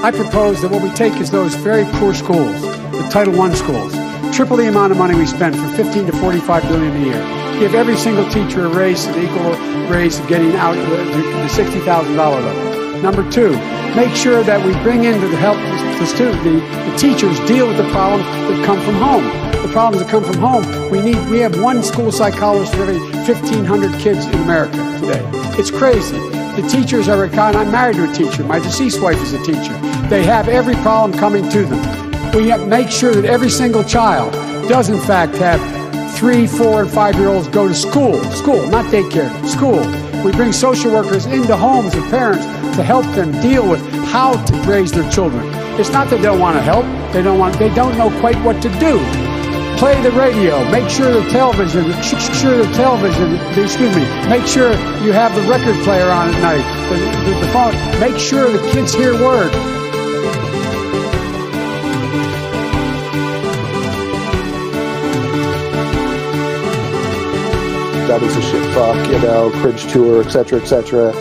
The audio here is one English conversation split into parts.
I propose that what we take is those very poor schools, the Title I schools, triple the amount of money we spend from $15 to $45 billion a year. Give every single teacher a raise to the equal raise of getting out the $60,000 level. Number two, make sure that we bring in to help the teachers deal with the problems that come from home. The problems that come from home, we have one school psychologist for every 1,500 kids in America today. It's crazy. The teachers are, I'm married to a teacher. My deceased wife is a teacher. They have every problem coming to them. We have to make sure that every single child does in fact have 3, 4, and 5-year-olds go to school, not daycare, school. We bring social workers into homes of parents to help them deal with how to raise their children. It's not that they don't want to help, they don't know quite what to do. Play the radio, make sure the television, make sure you have the record player on at night, the phone, make sure the kids hear word. Daddy's a shit fuck, you know, cringe tour, etc., etc.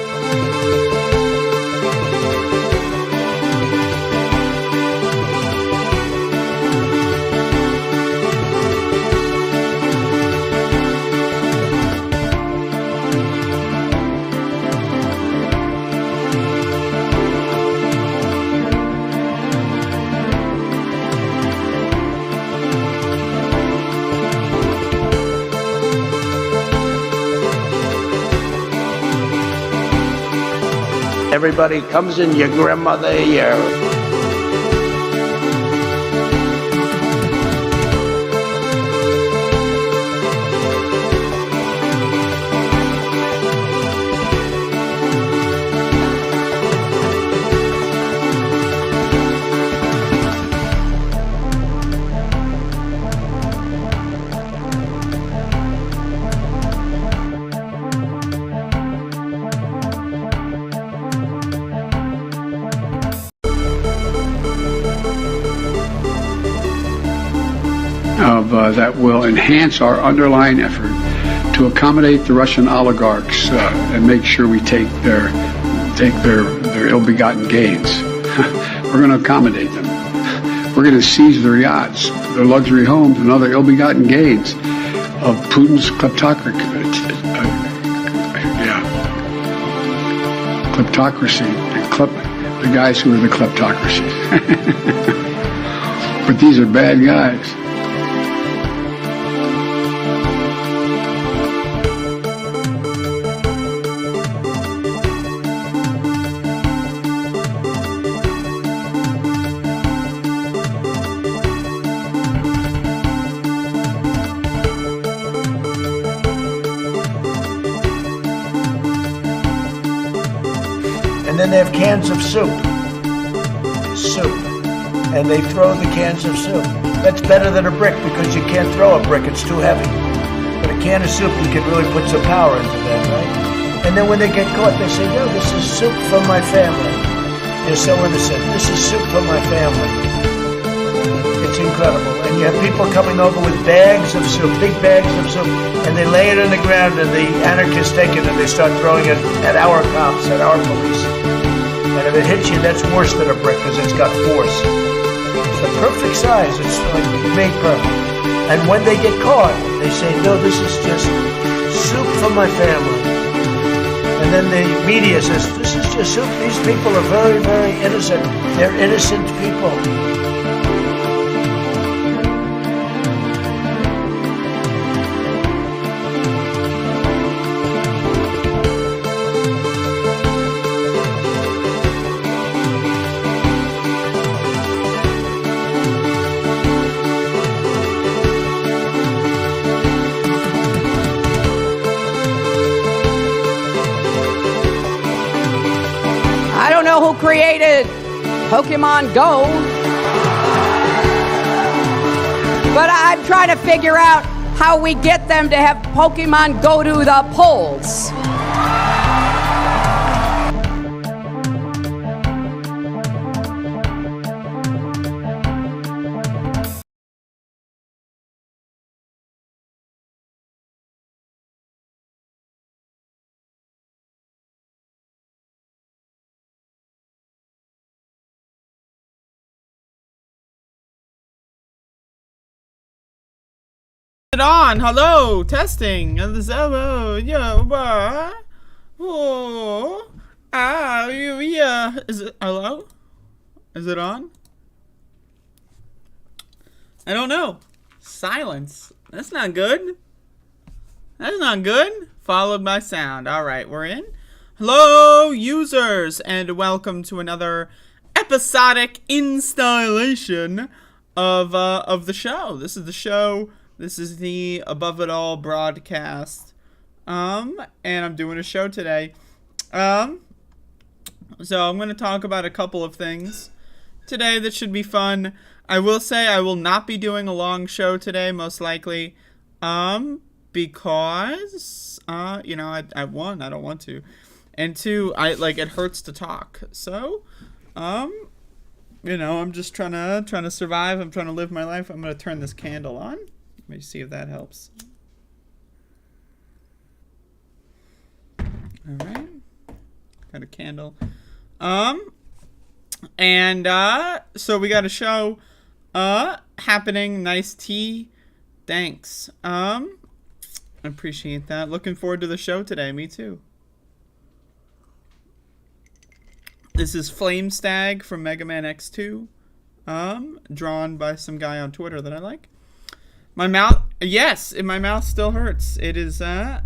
Everybody comes in, your grandmother, that will enhance our underlying effort to accommodate the Russian oligarchs and make sure we take their ill-begotten gains. We're going to accommodate them. We're going to seize their yachts, their luxury homes, and other ill-begotten gains of Putin's kleptocracy. The guys who are the kleptocracy. But these are bad guys. and then they have cans of soup, and they throw the cans of soup. That's better than a brick because you can't throw a brick, it's too heavy. But a can of soup, you can really put some power into that, right? And then when they get caught, they say, no, this is soup from my family. They're so innocent. This is soup from my family. It's incredible. And you have people coming over with bags of soup, big bags of soup, and they lay it on the ground, and the anarchists take it and they start throwing it at our cops, at our police. And if it hits you, that's worse than a brick because it's got force. It's the perfect size. It's like made perfect. And when they get caught, they say, no, this is just soup from my family. And then the media says, this is just soup. These people are very, very innocent. They're innocent people. I don't know who created Pokemon Go, but I'm trying to figure out how we get them to have Pokemon go to the polls. it on. Hello, testing. Yeah. Oh, yeah. Is it hello? Is it on? I don't know. Silence. That's not good. That's not good. Followed by sound. All right, we're in. Hello, users, and welcome to another episodic installation of the show. This is the show. This is the Above It All broadcast. And I'm doing a show today. So I'm going to talk about a couple of things today that should be fun. I will say I will not be doing a long show today, most likely. Because one, I don't want to. And two, it hurts to talk. So, I'm just trying to survive. I'm trying to live my life. I'm going to turn this candle on. Let me see if that helps. All right. Got a candle. So we got a show happening. Nice tea. Thanks. I appreciate that. Looking forward to the show today. Me too. This is Flame Stag from Mega Man X2. Drawn by some guy on Twitter that I like. My mouth, yes, my mouth still hurts. It is, I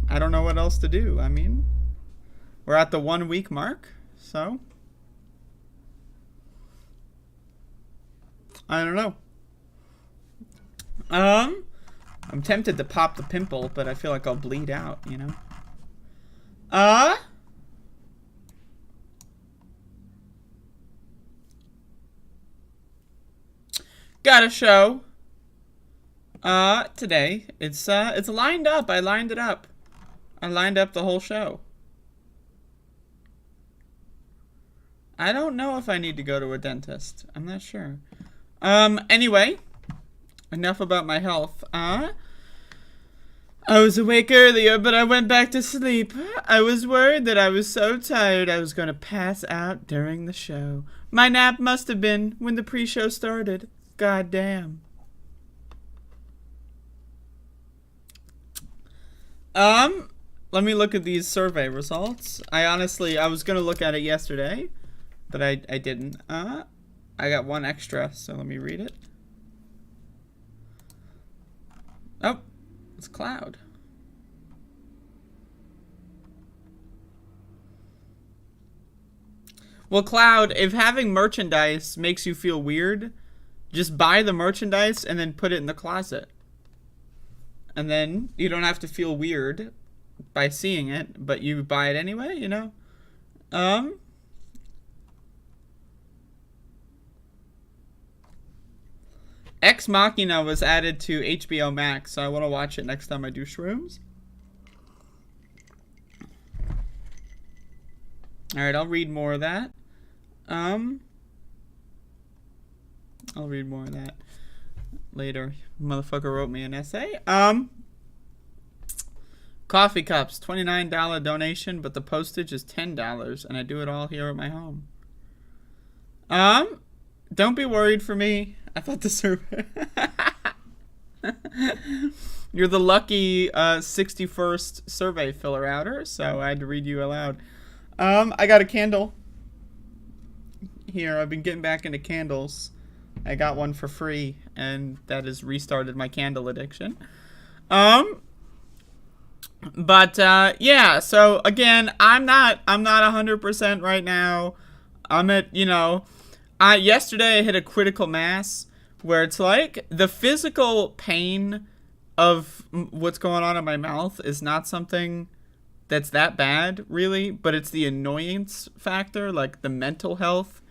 don't know what else to do. I mean, we're at the 1 week mark, so. I don't know. I'm tempted to pop the pimple, but I feel like I'll bleed out, you know? Got a show today. It's lined up. I lined it up. I lined up the whole show. I don't know if I need to go to a dentist. I'm not sure. Anyway, enough about my health. I was awake earlier, but I went back to sleep. I was worried that I was so tired I was going to pass out during the show. My nap must have been when the pre-show started. God damn. Let me look at these survey results. I was gonna look at it yesterday, but I didn't. I got one extra, so let me read it. Oh, it's Cloud. Well, Cloud, if having merchandise makes you feel weird, just buy the merchandise and then put it in the closet. And then you don't have to feel weird by seeing it, but you buy it anyway, you know? Ex Machina was added to HBO Max, so I want to watch it next time I do shrooms. Alright, I'll read more of that. I'll read more of that later. Motherfucker wrote me an essay. Coffee cups, $29 donation, but the postage is $10, and I do it all here at my home. Don't be worried for me. I thought the survey. You're the lucky 61st survey filler outer, so I had to read you aloud. I got a candle. Here, I've been getting back into candles. I got one for free, and that has restarted my candle addiction. Yeah, so again, I'm not 100% right now. I'm at, yesterday I hit a critical mass where it's like the physical pain of what's going on in my mouth is not something that's that bad, really, but it's the annoyance factor, like the mental health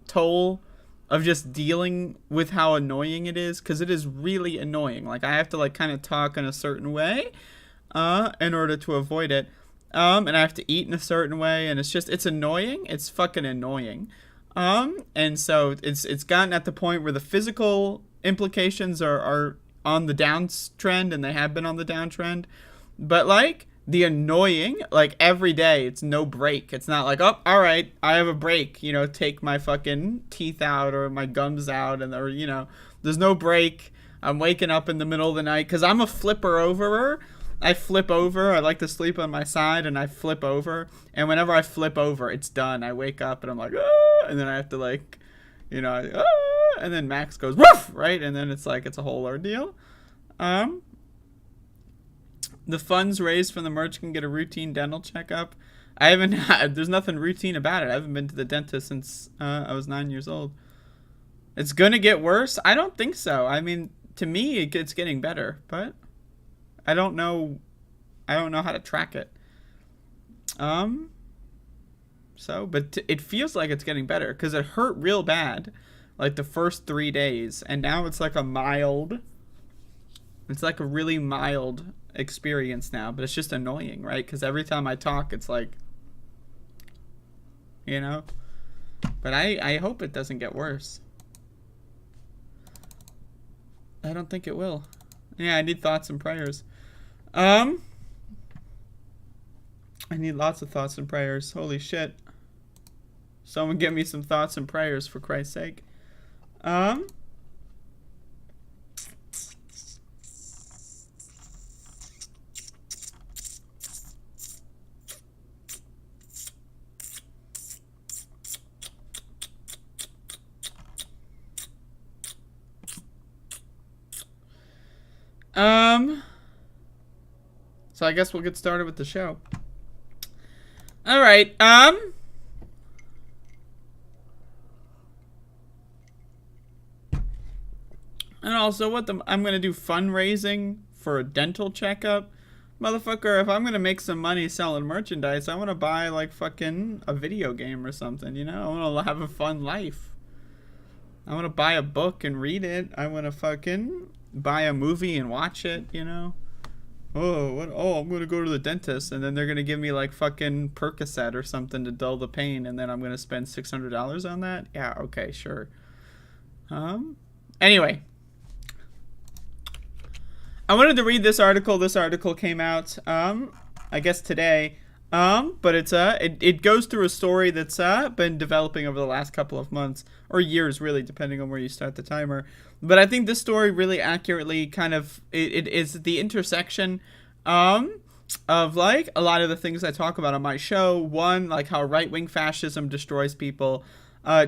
toll of just dealing with how annoying it is, because it is really annoying. Like, I have to, kind of talk in a certain way in order to avoid it. And I have to eat in a certain way, and it's annoying. It's fucking annoying. And so it's gotten at the point where the physical implications are on the downtrend, and they have been on the downtrend. But, the annoying, every day, it's no break. It's not oh, all right, I have a break, take my fucking teeth out or my gums out, or there's no break. I'm waking up in the middle of the night because I'm a flipper overer. I flip over. I like to sleep on my side, and I flip over. And whenever I flip over, it's done. I wake up, and I'm like, ah! And then I have to, like, you know, ah! And then Max goes, woof! Right? And then it's like, it's a whole ordeal. The funds raised from the merch can get a routine dental checkup. I haven't had, there's nothing routine about it. I haven't been to the dentist since I was 9 years old. It's going to get worse? I don't think so. I mean, to me, it's getting better, but I don't know how to track it. But it feels like it's getting better because it hurt real bad like the first 3 days, and now it's like a really mild experience now, but it's just annoying, right? Because every time I talk, it's like, you know, but I hope it doesn't get worse. I don't think it will. Yeah, I need thoughts and prayers. I need lots of thoughts and prayers. Holy shit. Someone give me some thoughts and prayers, for Christ's sake. So I guess we'll get started with the show. All right. And also, I'm gonna do fundraising for a dental checkup, motherfucker. If I'm gonna make some money selling merchandise, I want to buy like fucking a video game or something. You know, I want to have a fun life. I want to buy a book and read it. I want to fucking buy a movie and watch it. You know. Oh, what? Oh, I'm gonna go to the dentist, and then they're gonna give me like fucking Percocet or something to dull the pain, and then I'm gonna spend $600 on that. Yeah, okay, sure. Anyway, I wanted to read this article. This article came out, I guess today. But it's it goes through a story that's been developing over the last couple of months or years, really, depending on where you start the timer. But I think this story really accurately kind of it is the intersection of like a lot of the things I talk about on my show. One, like how right-wing fascism destroys people.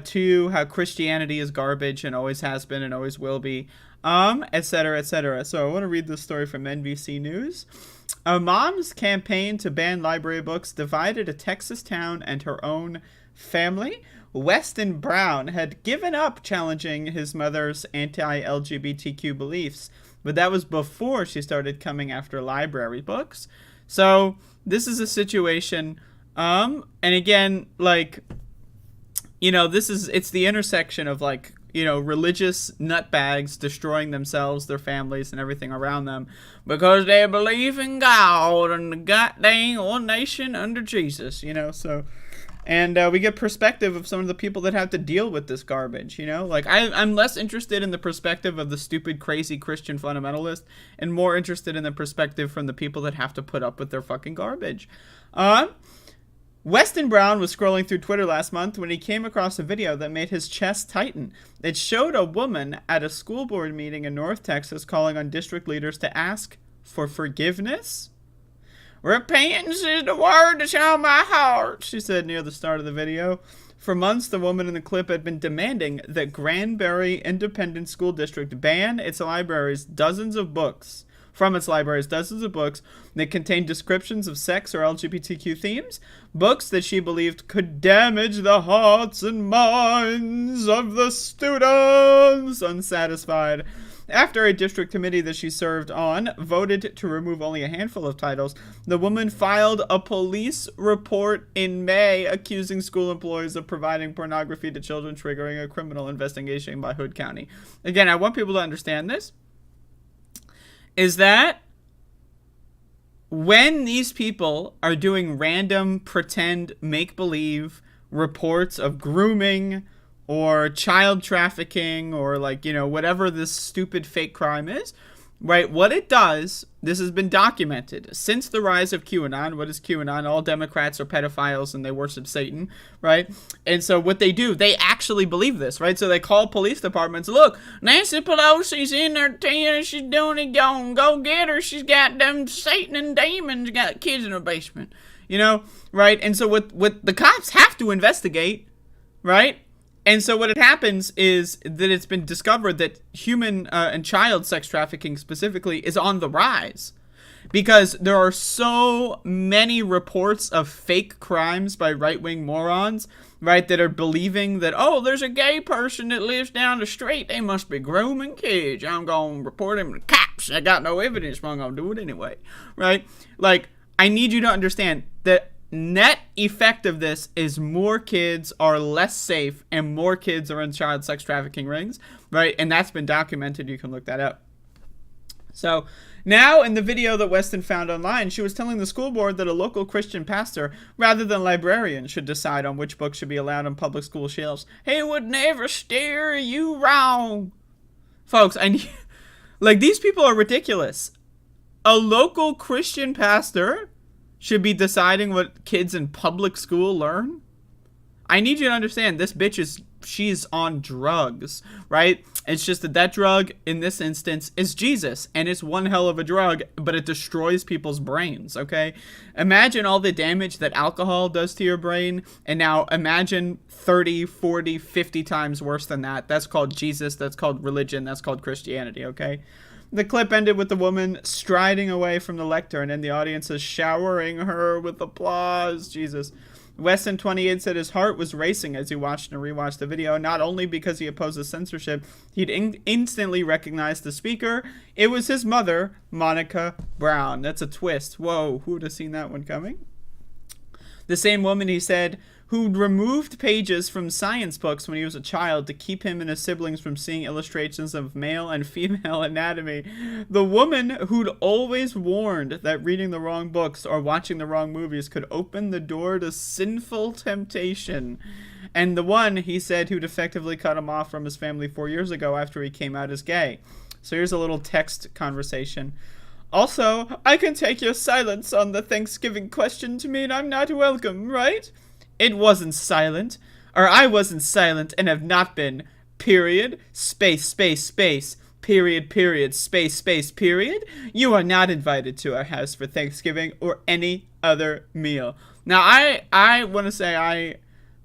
Two, how Christianity is garbage and always has been and always will be. Et cetera, et cetera. So I want to read this story from NBC News. A mom's campaign to ban library books divided a Texas town and her own family. Weston Brown had given up challenging his mother's anti-LGBTQ beliefs, but that was before she started coming after library books. So this is a situation, and again, like, you know, it's the intersection of like, you know, religious nutbags destroying themselves, their families, and everything around them because they believe in God and the goddamn one nation under Jesus, you know, so... And we get perspective of some of the people that have to deal with this garbage, you know? Like, I'm less interested in the perspective of the stupid, crazy Christian fundamentalist and more interested in the perspective from the people that have to put up with their fucking garbage. Weston Brown was scrolling through Twitter last month when he came across a video that made his chest tighten. It showed a woman at a school board meeting in North Texas calling on district leaders to ask for forgiveness. "Repentance is the word that's on my heart," she said near the start of the video. For months, the woman in the clip had been demanding that Granbury Independent School District ban its libraries dozens of books that contained descriptions of sex or LGBTQ themes, books that she believed could damage the hearts and minds of the students. Unsatisfied, after a district committee that she served on voted to remove only a handful of titles, the woman filed a police report in May accusing school employees of providing pornography to children, triggering a criminal investigation by Hood County. Again, I want people to understand this, is that when these people are doing random, pretend, make-believe reports of grooming or child trafficking or, like, you know, whatever this stupid fake crime is, right? What it does, this has been documented since the rise of QAnon. What is QAnon? All Democrats are pedophiles and they worship Satan, right? And so what they do, they actually believe this, right? So they call police departments, look, Nancy Pelosi's in there telling she's doing it, go get her. She's got them Satan and demons, got kids in her basement, you know, right? And so what the cops have to investigate, right? And so what happens is that it's been discovered that human and child sex trafficking specifically is on the rise, because there are so many reports of fake crimes by right-wing morons, right, that are believing that, oh, there's a gay person that lives down the street, they must be grooming kids, I'm going to report him to the cops, I got no evidence, but I'm going to do it anyway, right? Like, I need you to understand that net effect of this is more kids are less safe and more kids are in child sex trafficking rings, right? And that's been documented. You can look that up. So now in the video that Weston found online, she was telling the school board that a local Christian pastor, rather than librarian, should decide on which books should be allowed on public school shelves. He would never steer you wrong. Folks, like, these people are ridiculous. A local Christian pastor should be deciding what kids in public school learn? I need you to understand, this bitch she's on drugs, right? It's just that drug, in this instance, is Jesus, and it's one hell of a drug, but it destroys people's brains, okay? Imagine all the damage that alcohol does to your brain, and now imagine 30, 40, 50 times worse than that. That's called Jesus, that's called religion, that's called Christianity, okay? The clip ended with the woman striding away from the lectern and the audience is showering her with applause. Jesus. Weston, 28, said his heart was racing as he watched and rewatched the video, not only because he opposes censorship, he'd instantly recognized the speaker. It was his mother, Monica Brown. That's a twist. Whoa, who would have seen that one coming? The same woman, he said, who'd removed pages from science books when he was a child to keep him and his siblings from seeing illustrations of male and female anatomy. The woman who'd always warned that reading the wrong books or watching the wrong movies could open the door to sinful temptation. And the one, he said, who'd effectively cut him off from his family 4 years ago after he came out as gay. So here's a little text conversation. Also, I can take your silence on the Thanksgiving question to mean I'm not welcome, right? It wasn't silent, or I wasn't silent and have not been, period, space, period, space, period. You are not invited to our house for Thanksgiving or any other meal. Now, I want to say I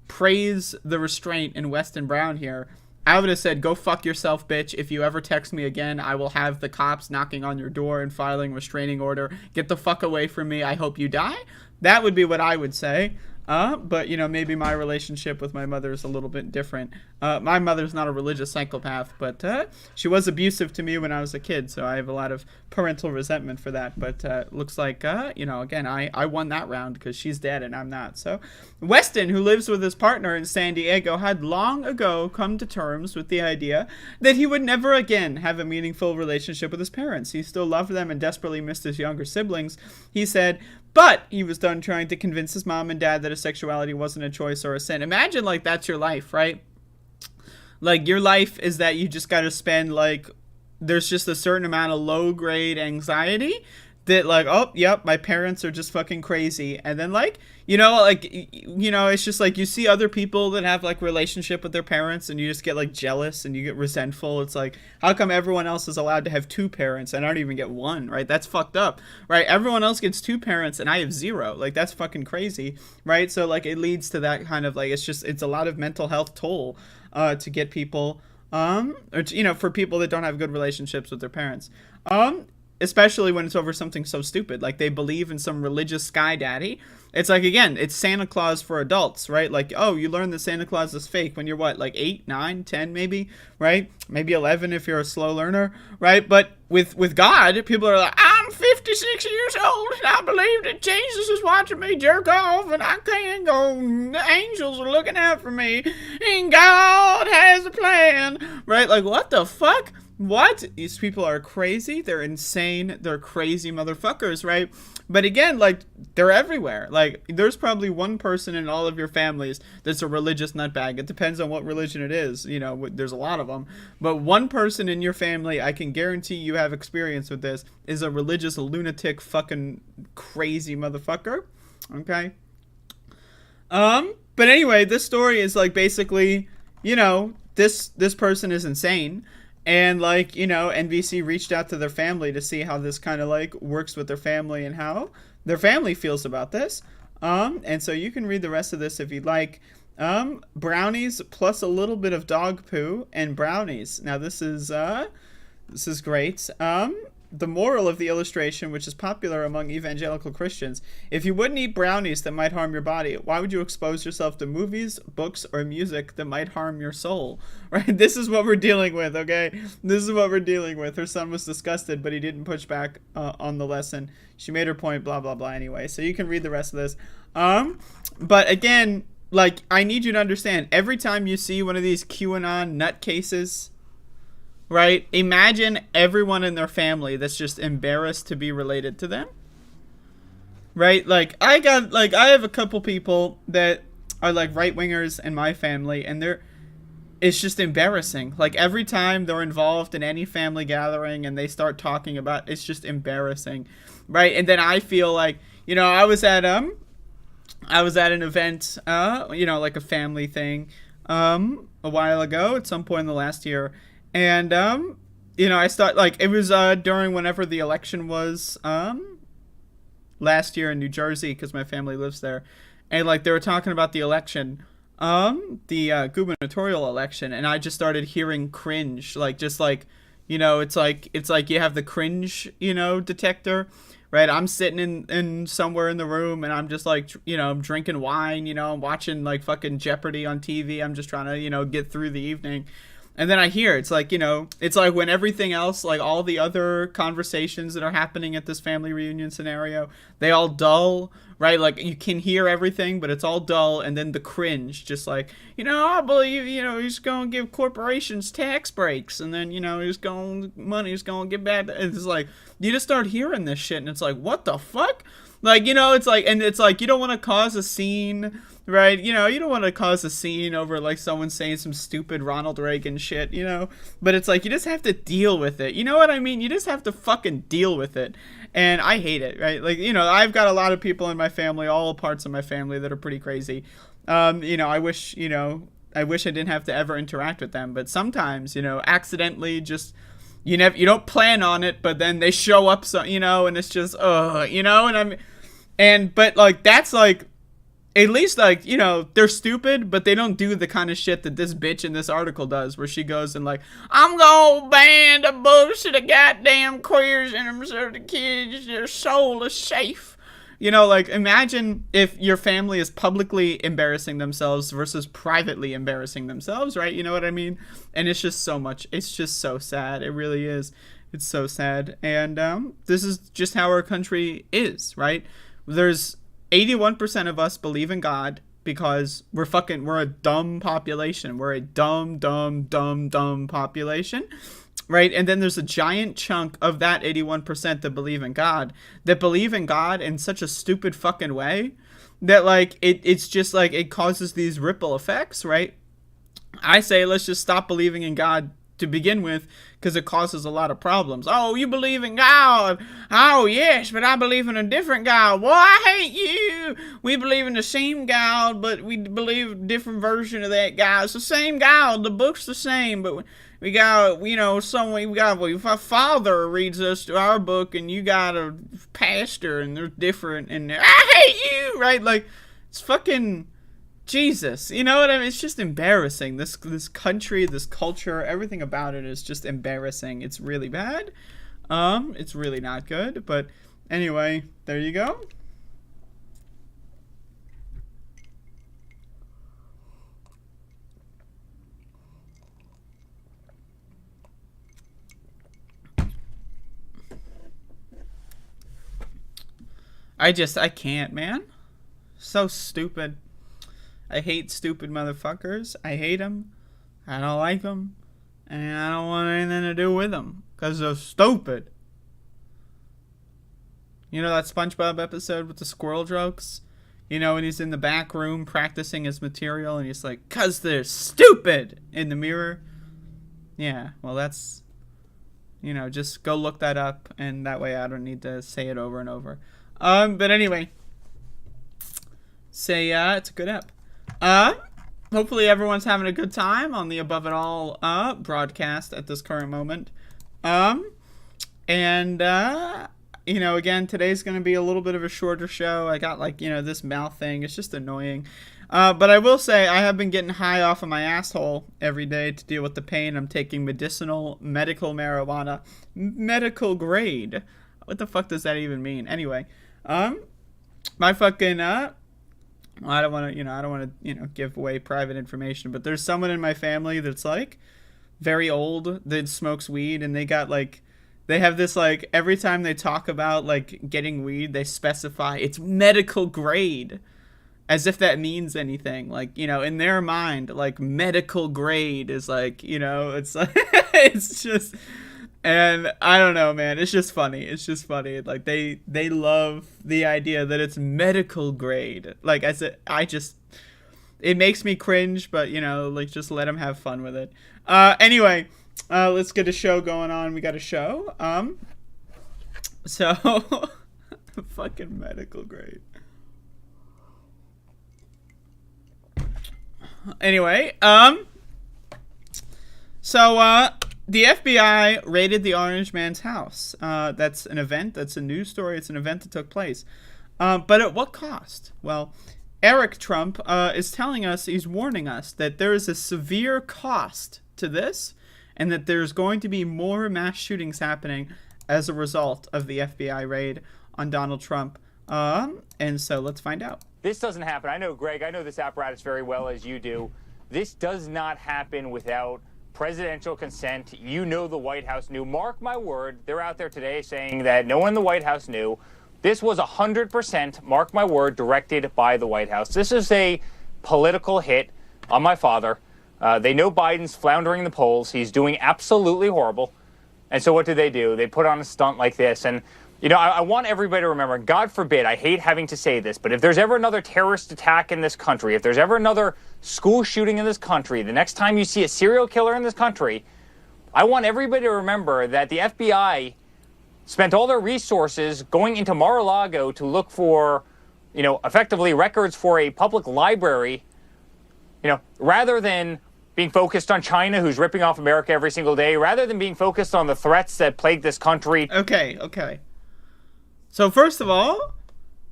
praise the restraint in Weston Brown here. I would have said, go fuck yourself, bitch. If you ever text me again, I will have the cops knocking on your door and filing restraining order. Get the fuck away from me. I hope you die. That would be what I would say. But, you know, maybe my relationship with my mother is a little bit different. My mother's not a religious psychopath, but she was abusive to me when I was a kid, so I have a lot of parental resentment for that. But looks like, you know, again, I won that round because she's dead and I'm not. So Weston, who lives with his partner in San Diego, had long ago come to terms with the idea that he would never again have a meaningful relationship with his parents. He still loved them and desperately missed his younger siblings. He said, but he was done trying to convince his mom and dad that his sexuality wasn't a choice or a sin. Imagine, like, that's your life, right? Like, your life is that you just got to spend, like, there's just a certain amount of low-grade anxiety that, like, oh, yep, my parents are just fucking crazy. And then, like, you know, it's just, like, you see other people that have, like, relationship with their parents and you just get, like, jealous and you get resentful. It's like, how come everyone else is allowed to have two parents and I don't even get one, right? That's fucked up, right? Everyone else gets two parents and I have zero. Like, that's fucking crazy, right? So, like, it leads to that kind of, like, it's a lot of mental health toll to get people, or, you know, for people that don't have good relationships with their parents. Especially when it's over something so stupid, like they believe in some religious sky daddy. It's like, again, it's Santa Claus for adults, right? Like, oh, you learn that Santa Claus is fake when you're what, like 8, 9, 10 maybe, right? Maybe 11 if you're a slow learner, right? But with God, people are like, I'm 56 years old and I believe that Jesus is watching me jerk off and I can't go, the angels are looking out for me and God has a plan, right? Like, what the fuck? what? These people are crazy. They're insane. They're crazy motherfuckers, right? But again, like, they're everywhere. Like, there's probably one person in all of your families that's a religious nutbag. It depends on what religion it is. You know, there's a lot of them. But one person in your family, I can guarantee you have experience with this, is a religious lunatic fucking crazy motherfucker. Okay? But anyway, this story is, like, basically, you know, this person is insane. And, like, you know, NBC reached out to their family to see how this kind of, like, works with their family and how their family feels about this. And so you can read the rest of this if you'd like. Brownies plus a little bit of dog poo and brownies. Now, this is great. The moral of the illustration, which is popular among evangelical Christians: if you wouldn't eat brownies that might harm your body, why would you expose yourself to movies, books, or music that might harm your soul? Right? This is what we're dealing with, okay? This is what we're dealing with. Her son was disgusted, but he didn't push back on the lesson. She made her point, blah, blah, blah, anyway. So you can read the rest of this. But again, like, I need you to understand, every time you see one of these QAnon nutcases, right? Imagine everyone in their family that's just embarrassed to be related to them. Right? Like, I have a couple people that are, like, right-wingers in my family, and it's just embarrassing. Like, every time they're involved in any family gathering and they start talking about, it's just embarrassing. Right? And then I feel like, you know, I was at an event, you know, like a family thing, a while ago, at some point in the last year. And, you know, I start, like, it was, during whenever the election was, last year in New Jersey, because my family lives there. And, like, they were talking about the election, the gubernatorial election, and I just started hearing cringe, like, just, like, you know, it's like you have the cringe, you know, detector, right? I'm sitting in somewhere in the room, and I'm just, like, you know, I'm drinking wine, you know, I'm watching, like, fucking Jeopardy on TV. I'm just trying to, you know, get through the evening. And then I hear, it's like, you know, it's like when everything else, like all the other conversations that are happening at this family reunion scenario, they all dull, right? Like, you can hear everything, but it's all dull. And then the cringe, just like, you know, I believe, you know, he's going to give corporations tax breaks. And then, you know, money's going to get bad. It's like, you just start hearing this shit, and it's like, what the fuck? Like, you know, it's like, and it's like, you don't want to cause a scene, right? You know, you don't want to cause a scene over, like, someone saying some stupid Ronald Reagan shit, you know? But it's like, you just have to deal with it. You know what I mean? You just have to fucking deal with it. And I hate it, right? Like, you know, I've got a lot of people in my family, all parts of my family, that are pretty crazy. You know, I wish I didn't have to ever interact with them. But sometimes, you know, accidentally just... You don't plan on it, but then they show up, so, you know, and it's just, you know, but, like, that's, like, at least, like, you know, they're stupid, but they don't do the kind of shit that this bitch in this article does, where she goes and, like, I'm gonna ban the bullshit of goddamn queers in them so the kids, their soul is safe. You know, like, imagine if your family is publicly embarrassing themselves versus privately embarrassing themselves, right? You know what I mean? And it's just so much. It's just so sad. It really is. It's so sad. And this is just how our country is, right? There's 81% of us believe in God because we're a dumb population. We're a dumb population. Right? And then there's a giant chunk of that 81% that believe in God in such a stupid fucking way that, like, it's just like it causes these ripple effects, right? I say let's just stop believing in God to begin with, because it causes a lot of problems. Oh, you believe in God? Oh, yes, but I believe in a different God. Well, I hate you. We believe in the same God, but we believe a different version of that God. It's the same God. The book's the same, but we got, you know, a father reads us to our book, and you got a pastor, and they're different, and I hate you, right? Like, it's fucking Jesus. You know what I mean? It's just embarrassing. This country, this culture, everything about it is just embarrassing. It's really bad. It's really not good. But anyway, there you go. I can't, man. So stupid. I hate stupid motherfuckers. I hate them. I don't like them. And I don't want anything to do with them because they're stupid. You know that SpongeBob episode with the squirrel jokes? You know, when he's in the back room practicing his material and he's like, "'Cause they're stupid," in the mirror. Yeah, well, that's, you know, just go look that up, and that way I don't need to say it over and over. But anyway, it's a good app. Hopefully everyone's having a good time on the Above It All broadcast at this current moment. You know, again, today's going to be a little bit of a shorter show. I got, like, you know, this mouth thing. It's just annoying. But I will say I have been getting high off of my asshole every day to deal with the pain. I'm taking medical marijuana. Medical grade. What the fuck does that even mean? Anyway, my fucking, I don't want to, give away private information, but there's someone in my family that's, like, very old that smokes weed, and they got, like, they have this, like, every time they talk about, like, getting weed, they specify it's medical grade, as if that means anything. Like, you know, in their mind, like, medical grade is, like, you know, it's, like, it's just, and I don't know, man, it's just funny. It's just funny. Like, they love the idea that it's medical grade. Like, it makes me cringe, but, you know, like, just let them have fun with it. Anyway, let's get a show going on. We got a show. So, fucking medical grade. Anyway, so, the FBI raided the Orange Man's house. That's an event. That's a news story. It's an event that took place. But at what cost? Well, Eric Trump is telling us, he's warning us that there is a severe cost to this, and that there's going to be more mass shootings happening as a result of the FBI raid on Donald Trump. And so let's find out. This doesn't happen. I know, Greg, I know this apparatus very well, as you do. This does not happen without presidential consent. You know the White House knew. Mark my word, they're out there today saying that no one in the White House knew. This was 100%, mark my word, directed by the White House. This is a political hit on my father. They know Biden's floundering in the polls. He's doing absolutely horrible. And so what do? They put on a stunt like this. And, you know, I want everybody to remember, God forbid, I hate having to say this, but if there's ever another terrorist attack in this country, if there's ever another school shooting in this country, the next time you see a serial killer in this country, I want everybody to remember that the FBI spent all their resources going into Mar-a-Lago to look for, you know, effectively records for a public library, you know, rather than being focused on China, who's ripping off America every single day, rather than being focused on the threats that plague this country. Okay. So first of all,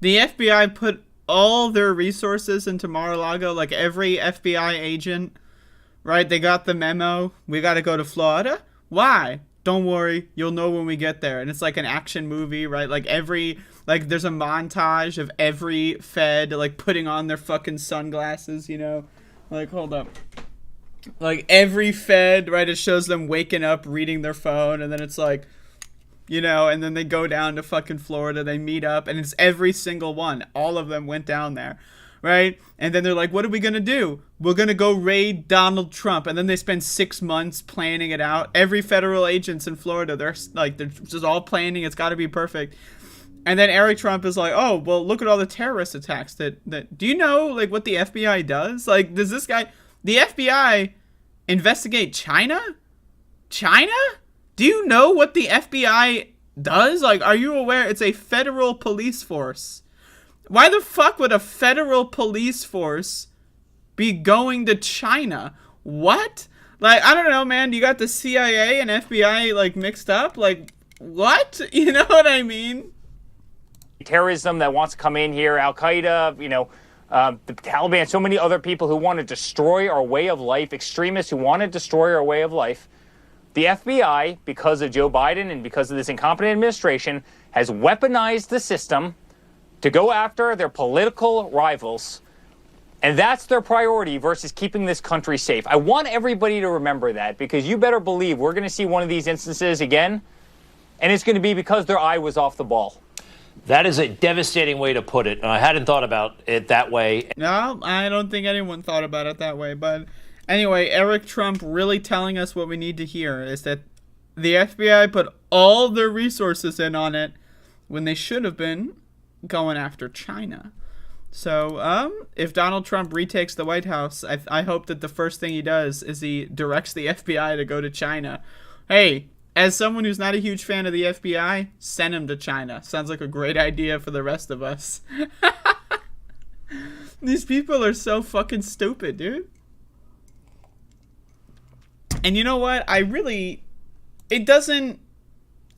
the FBI put all their resources into Mar-a-Lago, like every FBI agent, right? They got the memo. We got to go to Florida. Why? Don't worry, you'll know when we get there. And it's like an action movie, right? Like there's a montage of every Fed, like, putting on their fucking sunglasses, you know? Like, hold up. Like, every Fed, right, it shows them waking up, reading their phone, and then it's like, you know, and then they go down to fucking Florida, they meet up, and it's every single one. All of them went down there, right? And then they're like, what are we gonna do? We're gonna go raid Donald Trump. And then they spend 6 months planning it out. Every federal agents in Florida, they're just all planning, it's gotta be perfect. And then Eric Trump is like, oh, well, look at all the terrorist attacks that do you know, like, what the FBI does? Like, does this guy, the FBI investigate China? China? Do you know what the FBI does? Like, are you aware it's a federal police force? Why the fuck would a federal police force be going to China? What? Like, I don't know, man. You got the CIA and FBI, like, mixed up? Like, what? You know what I mean? Terrorism that wants to come in here, Al-Qaeda, you know, the Taliban, so many other people who want to destroy our way of life, extremists who want to destroy our way of life. The FBI, because of Joe Biden and because of this incompetent administration, has weaponized the system to go after their political rivals. And that's their priority versus keeping this country safe. I want everybody to remember that, because you better believe we're going to see one of these instances again, and it's going to be because their eye was off the ball. That is a devastating way to put it, and I hadn't thought about it that way. No, I don't think anyone thought about it that way, but Anyway, Eric Trump really telling us what we need to hear is that the FBI put all their resources in on it when they should have been going after China. So, if Donald Trump retakes the White House, I hope that the first thing he does is he directs the FBI to go to China. Hey, as someone who's not a huge fan of the FBI, send him to China. Sounds like a great idea for the rest of us. These people are so fucking stupid, dude. And you know what? I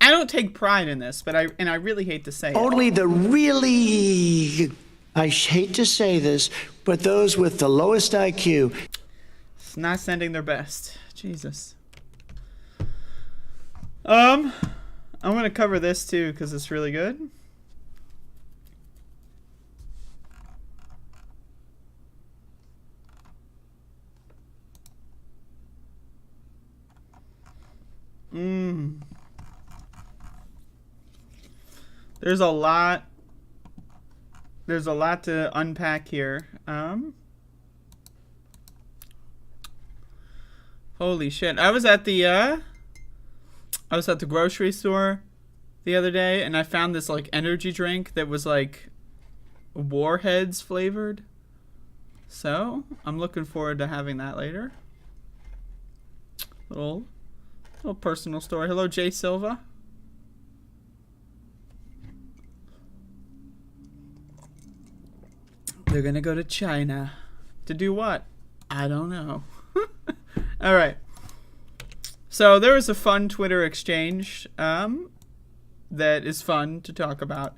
don't take pride in this, but I really hate to say Only it. I hate to say this, but those with the lowest IQ. It's not sending their best. Jesus. I'm going to cover this too because it's really good. There's a lot to unpack here. Holy shit. I was at the grocery store the other day and I found this like energy drink that was like Warheads flavored. So, I'm looking forward to having that later. Little personal story. Hello, Jay Silva. They're gonna go to China. To do what? I don't know. Alright. So there was a fun Twitter exchange that is fun to talk about.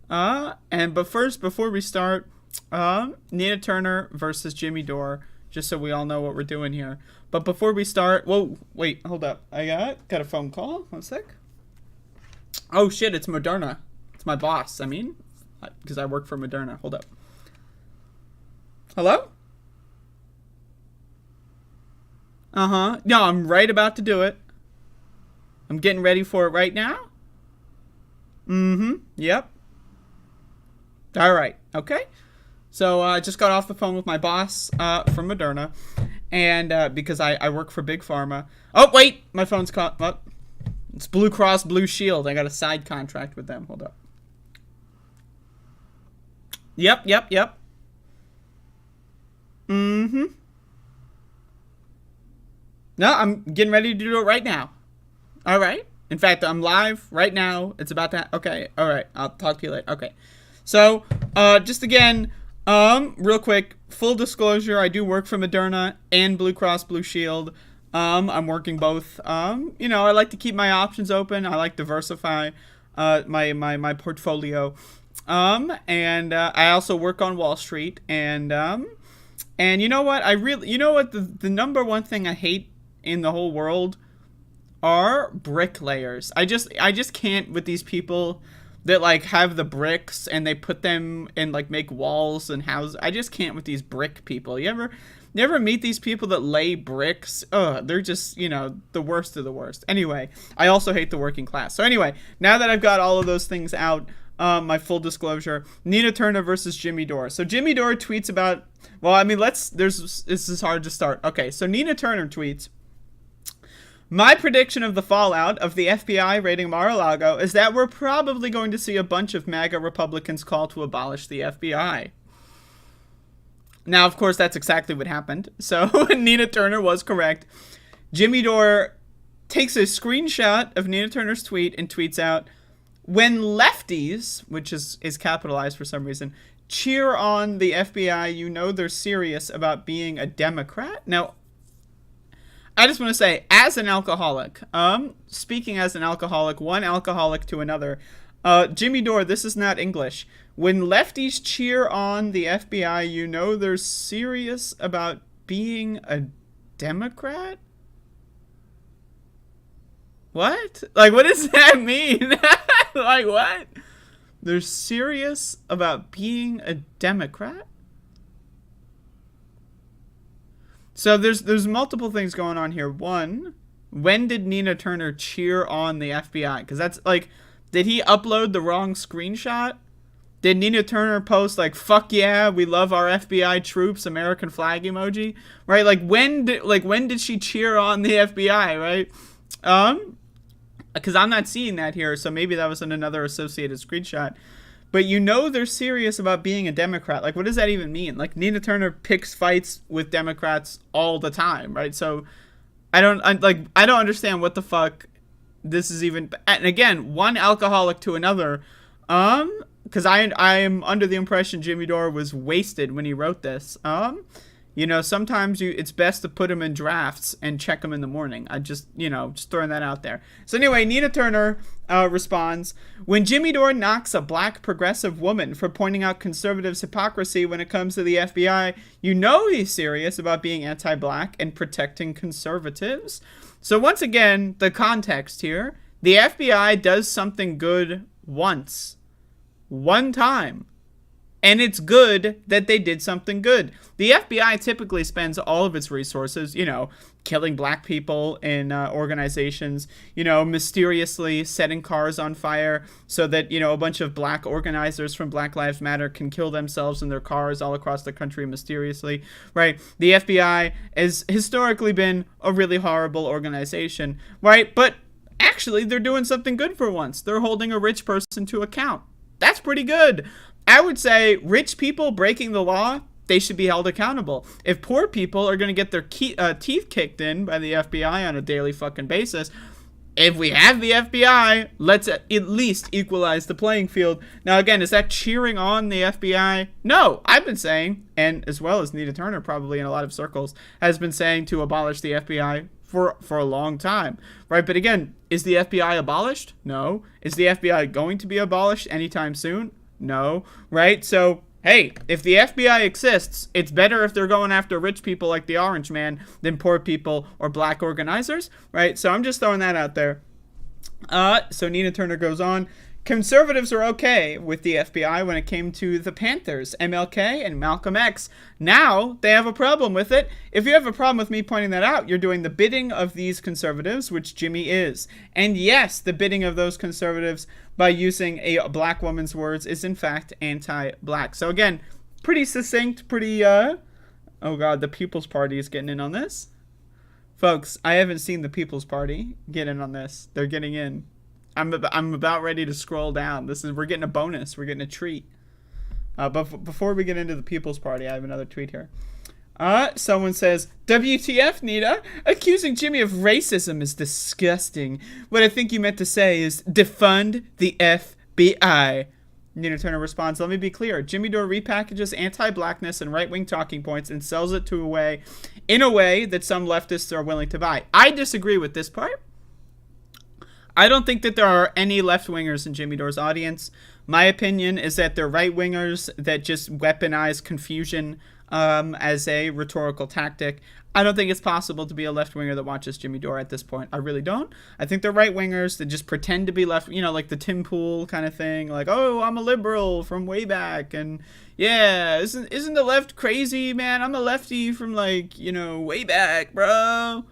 But first, before we start, Nina Turner versus Jimmy Dore, just so we all know what we're doing here. But before we start, whoa, wait, hold up. I got a phone call. 1 sec. Oh shit, it's Moderna. It's my boss, because I work for Moderna. Hold up. Hello? Uh-huh. No, I'm right about to do it. I'm getting ready for it right now. Mm-hmm. Yep. All right. Okay. So I just got off the phone with my boss from Moderna, and because I work for Big Pharma. Oh, wait! My phone's caught. Oh, it's Blue Cross Blue Shield. I got a side contract with them. Hold up. Yep. Mm-hmm. No, I'm getting ready to do it right now. All right. In fact, I'm live right now. It's about to... Okay. All right. I'll talk to you later. Okay. So, just again, real quick, full disclosure, I do work for Moderna and Blue Cross Blue Shield. I'm working both. I like to keep my options open. I like diversify my portfolio. And I also work on Wall Street. And you know what? The number one thing I hate in the whole world are bricklayers. I just can't with these people that like have the bricks and they put them and like make walls and houses. I just can't with these brick people. You ever meet these people that lay bricks? They're just, the worst of the worst. Anyway, I also hate the working class. So anyway, now that I've got all of those things out, my full disclosure, Nina Turner versus Jimmy Dore. So Jimmy Dore tweets about, this is hard to start. Okay, so Nina Turner tweets, my prediction of the fallout of the FBI raiding Mar-a-Lago is that we're probably going to see a bunch of MAGA Republicans call to abolish the FBI. Now, of course, that's exactly what happened. So Nina Turner was correct. Jimmy Dore takes a screenshot of Nina Turner's tweet and tweets out, when lefties, which is capitalized for some reason, cheer on the FBI, they're serious about being a Democrat. Now, I just want to say, as an alcoholic, speaking as an alcoholic, one alcoholic to another, Jimmy Dore, this is not English. When lefties cheer on the FBI, they're serious about being a Democrat? What? Like, what does that mean? Like, what? They're serious about being a Democrat? So there's multiple things going on here. One, when did Nina Turner cheer on the FBI? Because that's like, did he upload the wrong screenshot? Did Nina Turner post like "fuck yeah, we love our FBI troops" American flag emoji? Right? Like when did she cheer on the FBI? Right? Because I'm not seeing that here, so maybe that was in another associated screenshot. But you know they're serious about being a Democrat. Like, what does that even mean? Like, Nina Turner picks fights with Democrats all the time, right? So I don't understand what the fuck this is even. And again, one alcoholic to another. Because I am under the impression Jimmy Dore was wasted when he wrote this. You know, sometimes it's best to put him in drafts and check him in the morning. I just throwing that out there. So anyway, Nina Turner responds, when Jimmy Dore knocks a black progressive woman for pointing out conservatives' hypocrisy when it comes to the FBI, you know he's serious about being anti-black and protecting conservatives. So once again, the context here, the FBI does something good once. One time. And it's good that they did something good. The FBI typically spends all of its resources, killing black people in organizations, mysteriously setting cars on fire so that, a bunch of black organizers from Black Lives Matter can kill themselves in their cars all across the country mysteriously, right? The FBI has historically been a really horrible organization, right? But actually, they're doing something good for once. They're holding a rich person to account. That's pretty good. I would say rich people breaking the law, they should be held accountable. If poor people are going to get their teeth kicked in by the FBI on a daily fucking basis, if we have the FBI, let's at least equalize the playing field. Now, again, is that cheering on the FBI? No, I've been saying, and as well as Nina Turner probably in a lot of circles, has been saying to abolish the FBI for a long time, right? But again, is the FBI abolished? No. Is the FBI going to be abolished anytime soon? No, right? So, hey, if the FBI exists, it's better if they're going after rich people like the Orange Man than poor people or black organizers, right? So I'm just throwing that out there. So Nina Turner goes on. Conservatives are okay with the FBI when it came to the Panthers, MLK, and Malcolm X. Now they have a problem with it. If you have a problem with me pointing that out, you're doing the bidding of these conservatives, which Jimmy is. And yes, the bidding of those conservatives by using a black woman's words is in fact anti-black. So again, pretty succinct, pretty, oh God, the People's Party is getting in on this. Folks, I haven't seen the People's Party get in on this. They're getting in. I'm about ready to scroll down. We're getting a bonus. We're getting a treat. But before we get into the People's Party, I have another tweet here. Someone says, WTF, Nita? Accusing Jimmy of racism is disgusting. What I think you meant to say is defund the FBI. Nina Turner responds, let me be clear. Jimmy Dore repackages anti-blackness and right-wing talking points and sells it in a way that some leftists are willing to buy. I disagree with this part. I don't think that there are any left-wingers in Jimmy Dore's audience. My opinion is that they're right-wingers that just weaponize confusion as a rhetorical tactic. I don't think it's possible to be a left-winger that watches Jimmy Dore at this point. I really don't. I think they're right-wingers that just pretend to be left, like the Tim Pool kind of thing. Like, oh, I'm a liberal from way back. And yeah, isn't the left crazy, man? I'm a lefty from way back, bro.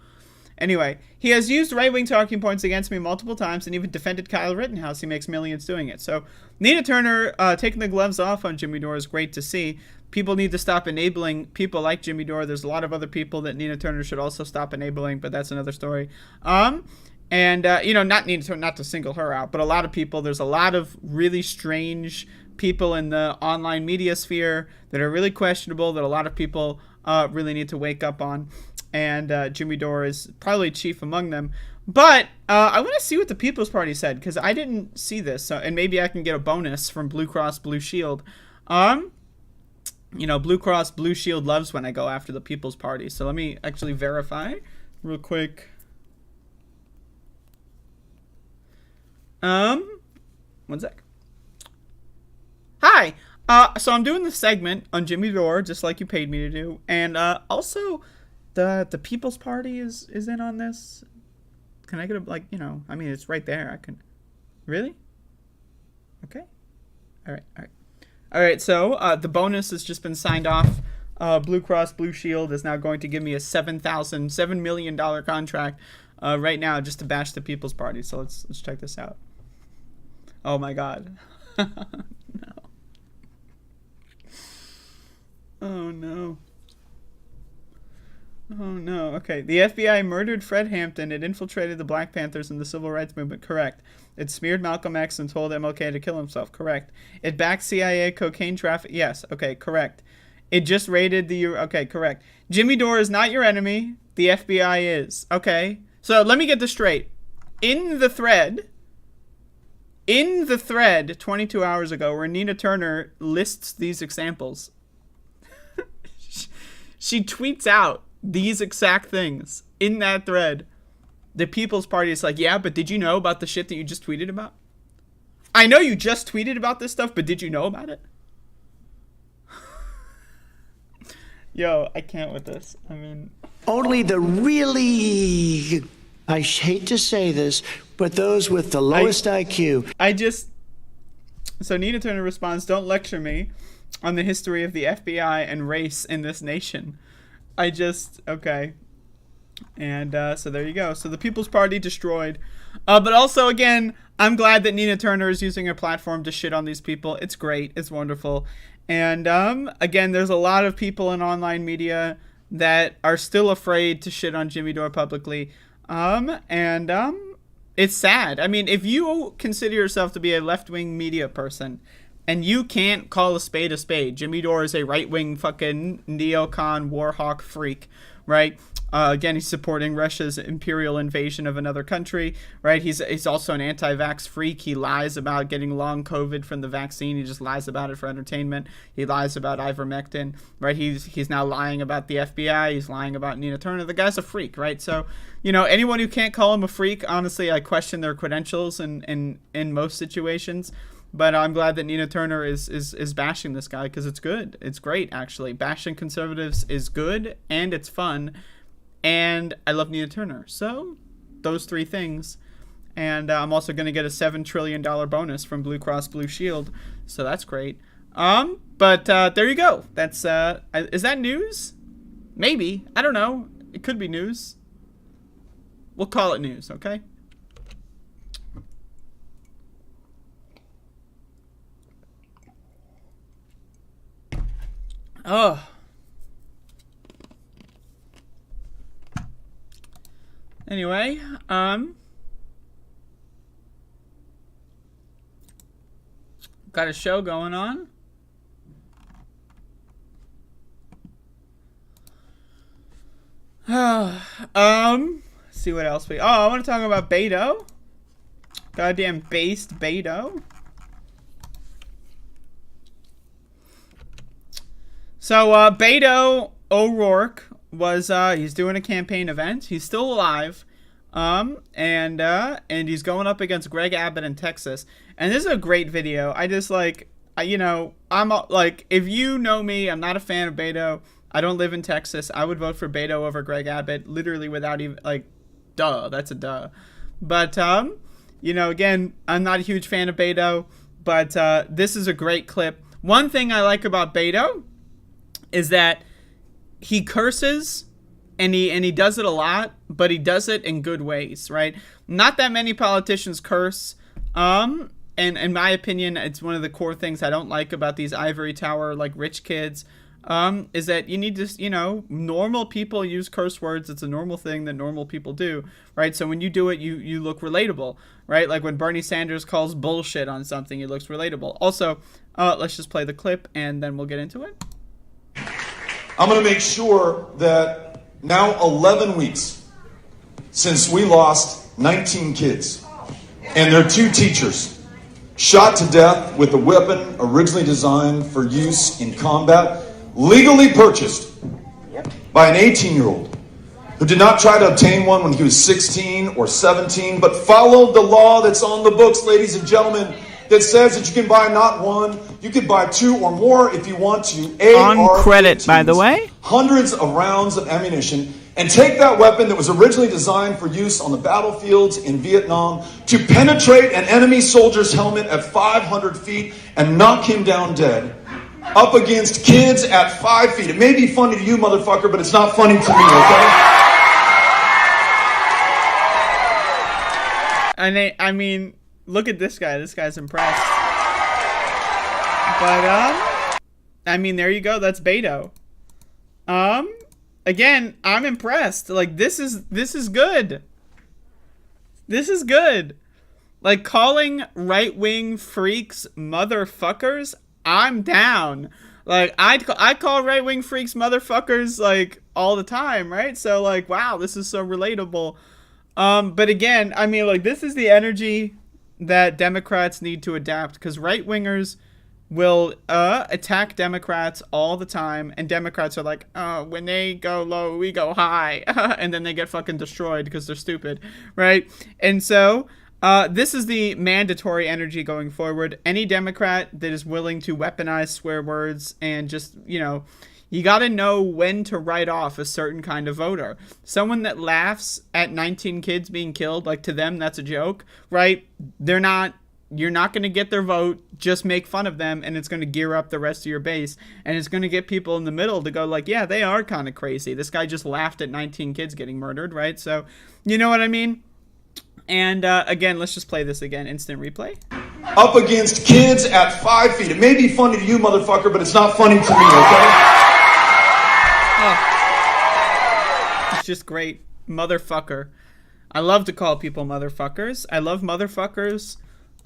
Anyway, he has used right-wing talking points against me multiple times and even defended Kyle Rittenhouse. He makes millions doing it. So Nina Turner taking the gloves off on Jimmy Dore is great to see. People need to stop enabling people like Jimmy Dore. There's a lot of other people that Nina Turner should also stop enabling, but that's another story. Not Nina Turner, not to single her out, but a lot of people. There's a lot of really strange people in the online media sphere that are really questionable that a lot of people really need to wake up on. And Jimmy Dore is probably chief among them. But I want to see what the People's Party said, because I didn't see this. And maybe I can get a bonus from Blue Cross Blue Shield. Blue Cross Blue Shield loves when I go after the People's Party. So let me actually verify real quick. One sec. Hi. So I'm doing the segment on Jimmy Dore, just like you paid me to do. And also... The People's Party is in on this. Can I get it's right there. I can. Really? Okay. All right. So the bonus has just been signed off. Blue Cross Blue Shield is now going to give me a $7 million contract right now just to bash the People's Party. So let's check this out. Oh my God. No. Okay, the FBI murdered Fred Hampton. It infiltrated the Black Panthers and the Civil Rights Movement. Correct. It smeared Malcolm X and told MLK to kill himself. Correct. It backed CIA cocaine traffic. Yes. Okay, correct. It just raided the... Okay, correct. Jimmy Dore is not your enemy. The FBI is. Okay. So let me get this straight. In the thread 22 hours ago where Nina Turner lists these examples, she tweets out these exact things in that thread. The People's Party is like, yeah, but did you know about the shit that you just tweeted about? I know you just tweeted about this stuff, but did you know about it? Yo, I can't with this. I mean... Only the really, I hate to say this, but those with the lowest IQ. So Nina Turner responds, don't lecture me on the history of the FBI and race in this nation. Okay. And so there you go. So the People's Party destroyed. But also, again, I'm glad that Nina Turner is using her platform to shit on these people. It's great. It's wonderful. And again, there's a lot of people in online media that are still afraid to shit on Jimmy Dore publicly. It's sad. I mean, if you consider yourself to be a left-wing media person and you can't call a spade, Jimmy Dore is a right-wing fucking neocon warhawk freak, right? Again, he's supporting Russia's imperial invasion of another country, right? He's also an anti-vax freak. He lies about getting long COVID from the vaccine. He just lies about it for entertainment. He lies about ivermectin, right? He's now lying about the FBI. He's lying about Nina Turner. The guy's a freak, right? So, anyone who can't call him a freak, honestly, I question their credentials in most situations. But I'm glad that Nina Turner is bashing this guy because it's good. It's great, actually. Bashing conservatives is good and it's fun. And I love Nina Turner. So, those three things. And I'm also going to get a $7 trillion bonus from Blue Cross Blue Shield. So, that's great. But there you go. That's is that news? Maybe. I don't know. It could be news. We'll call it news, okay? Oh. Anyway, got a show going on. See what else I want to talk about Beto. Goddamn based Beto. So, Beto O'Rourke was, he's doing a campaign event. He's still alive. And he's going up against Greg Abbott in Texas. And this is a great video. I just I'm like, if you know me, I'm not a fan of Beto. I don't live in Texas. I would vote for Beto over Greg Abbott, literally without even, duh, that's a duh. But, again, I'm not a huge fan of Beto, but, this is a great clip. One thing I like about Beto is that he curses and he does it a lot, but he does it in good ways, right? Not that many politicians curse. And in my opinion, it's one of the core things I don't like about these ivory tower, rich kids, is that you need to, normal people use curse words. It's a normal thing that normal people do, right? So when you do it, you look relatable, right? Like when Bernie Sanders calls bullshit on something, it looks relatable. Also, let's just play the clip and then we'll get into it. I'm going to make sure that now 11 weeks since we lost 19 kids and their 2 teachers shot to death with a weapon originally designed for use in combat, legally purchased by an 18-year-old who did not try to obtain one when he was 16 or 17, but followed the law that's on the books, ladies and gentlemen, that says that you can buy not one, you can buy 2 or more if you want to. On credit, by the way. Hundreds of rounds of ammunition, and take that weapon that was originally designed for use on the battlefields in Vietnam to penetrate an enemy soldier's helmet at 500 feet and knock him down dead, up against kids at 5 feet. It may be funny to you, motherfucker, but it's not funny to me, okay? And I mean, look at this guy. This guy's impressed. But, I mean, there you go. That's Beto. again, I'm impressed. Like, this is good. This is good. Like, calling right-wing freaks motherfuckers, I'm down. Like, I call right-wing freaks motherfuckers, like, all the time, right? So, like, wow, this is so relatable. But again, I mean, like, this is the energy that Democrats need to adapt, because right-wingers will attack Democrats all the time, and Democrats are like, oh, when they go low, we go high, and then they get fucking destroyed because they're stupid, right? And so this is the mandatory energy going forward. Any Democrat that is willing to weaponize swear words and just, you know, you got to know when to write off a certain kind of voter. Someone that laughs at 19 kids being killed, like, to them, that's a joke, right? You're not going to get their vote. Just make fun of them, and it's going to gear up the rest of your base. And it's going to get people in the middle to go like, yeah, they are kind of crazy. This guy just laughed at 19 kids getting murdered, right? So, you know what I mean? And again, let's just play this again. Instant replay. Up against kids at 5 feet. It may be funny to you, motherfucker, but it's not funny to me, okay? Oh. It's just great. Motherfucker. I love to call people motherfuckers. I love motherfuckers.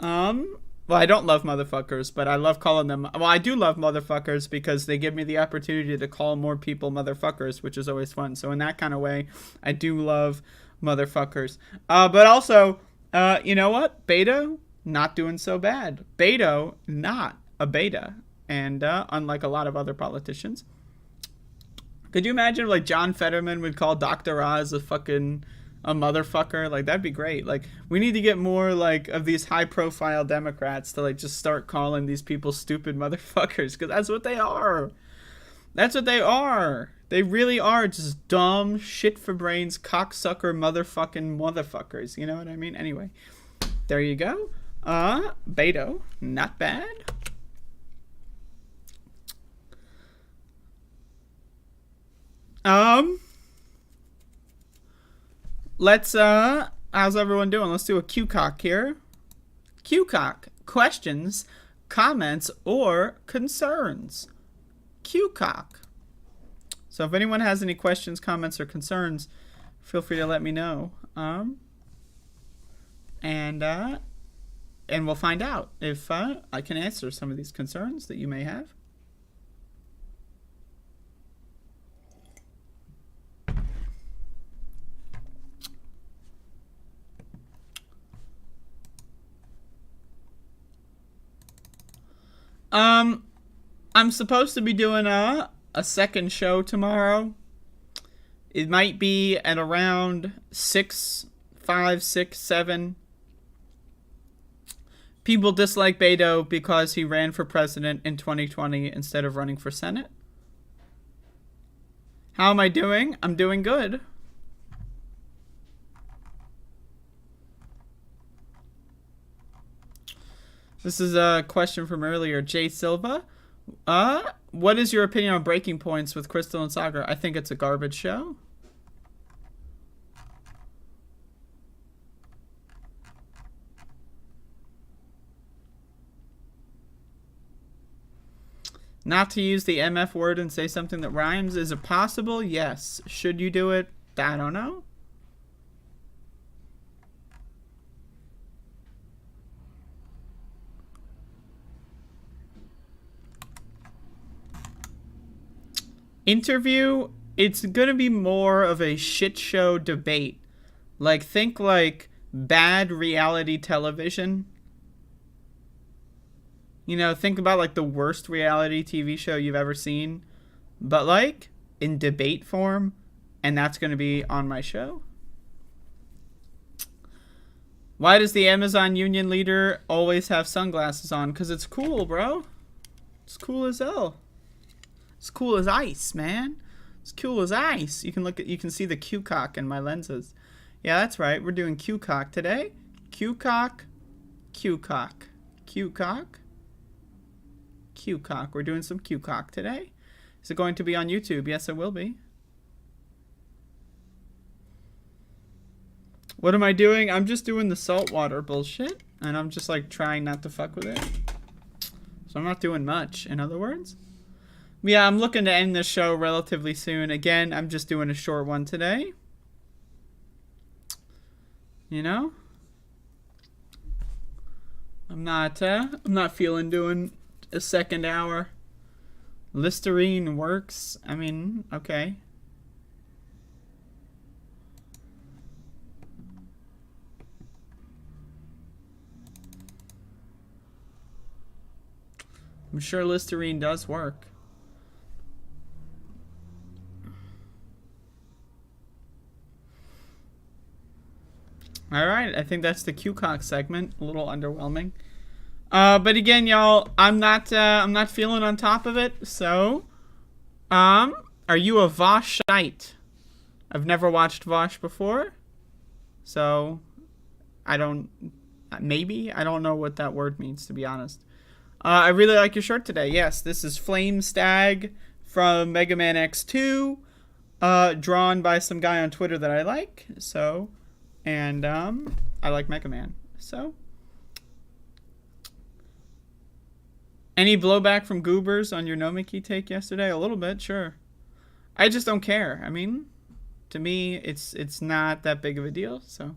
Well, I don't love motherfuckers, but I love calling them. Well, I do love motherfuckers because they give me the opportunity to call more people motherfuckers, which is always fun. So in that kind of way, I do love motherfuckers. But also, you know what? Beto, not doing so bad. Beto, not a beta. And unlike a lot of other politicians. Could you imagine if, like, John Fetterman would call Dr. Oz a motherfucker? Like, that'd be great. Like, we need to get more, like, of these high-profile Democrats to, like, just start calling these people stupid motherfuckers, because that's what they are. That's what they are. They really are just dumb, shit-for-brains, cocksucker, motherfuckers. You know what I mean? Anyway, there you go. Beto, not bad. Let's, how's everyone doing? Let's do a Q-cock here. Q-cock, questions, comments, or concerns. Q-cock. So if anyone has any questions, comments, or concerns, feel free to let me know. And we'll find out if I can answer some of these concerns that you may have. I'm supposed to be doing a second show tomorrow. It might be at around 6, 5, 6, 7. People dislike Beto because he ran for president in 2020 instead of running for Senate. How am I doing? I'm doing good. This is a question from earlier. Jay Silva. What is your opinion on Breaking Points with Crystal and Sagar? I think it's a garbage show. Not to use the MF word and say something that rhymes. Is it possible? Yes. Should you do it? I don't know. Interview, it's gonna be more of a shit show debate. Like, think like bad reality television. You know, think about like the worst reality TV show you've ever seen, but like in debate form, and that's gonna be on my show. Why does the Amazon union leader always have sunglasses on? 'Cause it's cool, bro. It's cool as hell. It's cool as ice, man. It's cool as ice. You can see the Q-cock in my lenses. Yeah, that's right. We're doing Q-cock today. Q-cock, Q-cock, Q-cock, Q-cock. We're doing some Q-cock today. Is it going to be on YouTube? Yes, it will be. What am I doing? I'm just doing the saltwater bullshit, and I'm just like trying not to fuck with it. So I'm not doing much, in other words. Yeah, I'm looking to end this show relatively soon. Again, I'm just doing a short one today. You know? I'm not feeling doing a second hour. Listerine works. I mean, okay. I'm sure Listerine does work. Alright, I think that's the QCock segment. A little underwhelming. But again, y'all, I'm not feeling on top of it, so are you a Voshite? I've never watched Vosh before. So I don't know what that word means, to be honest. I really like your shirt today. Yes, this is Flame Stag from Mega Man X2, drawn by some guy on Twitter that I like. So, and I like Mega Man. So, any blowback from Goobers on your Nomiki take yesterday? A little bit, sure. I just don't care. I mean, to me, it's not that big of a deal. So,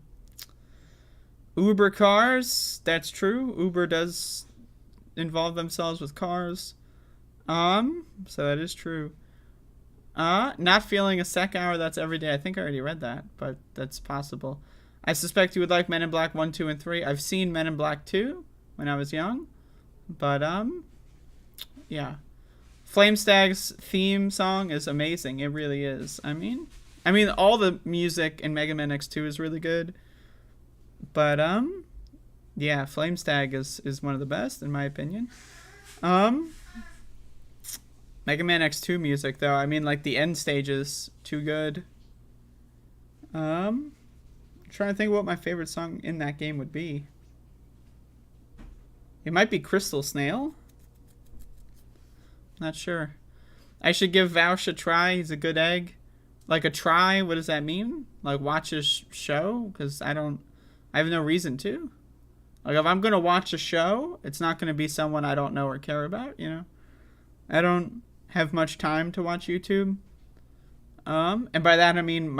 Uber cars, that's true. Uber does involve themselves with cars. So that is true. Not feeling a sec hour, that's every day. I think I already read that, but that's possible. I suspect you would like Men in Black 1, 2, and 3. I've seen Men in Black 2 when I was young. But, yeah. Flamestag's theme song is amazing. It really is. I mean, all the music in Mega Man X2 is really good. But, yeah, Flamestag is one of the best, in my opinion. Mega Man X2 music, though, I mean, like, the end stages, too good. I'm trying to think what my favorite song in that game would be. It might be Crystal Snail. Not sure. I should give Vaush a try. He's a good egg. Like a try, what does that mean? Like watch his show? Because I have no reason to. Like if I'm going to watch a show, it's not going to be someone I don't know or care about, you know? I don't have much time to watch YouTube. And by that I mean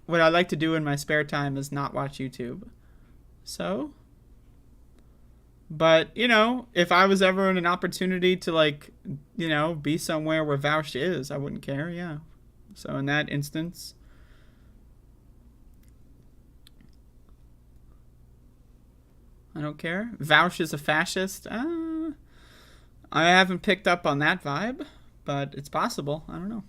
what I like to do in my spare time is not watch YouTube. So, but, you know, if I was ever in an opportunity to, like, you know, be somewhere where Vaush is, I wouldn't care, yeah. So in that instance, I don't care. Vaush is a fascist. I haven't picked up on that vibe, but it's possible. I don't know.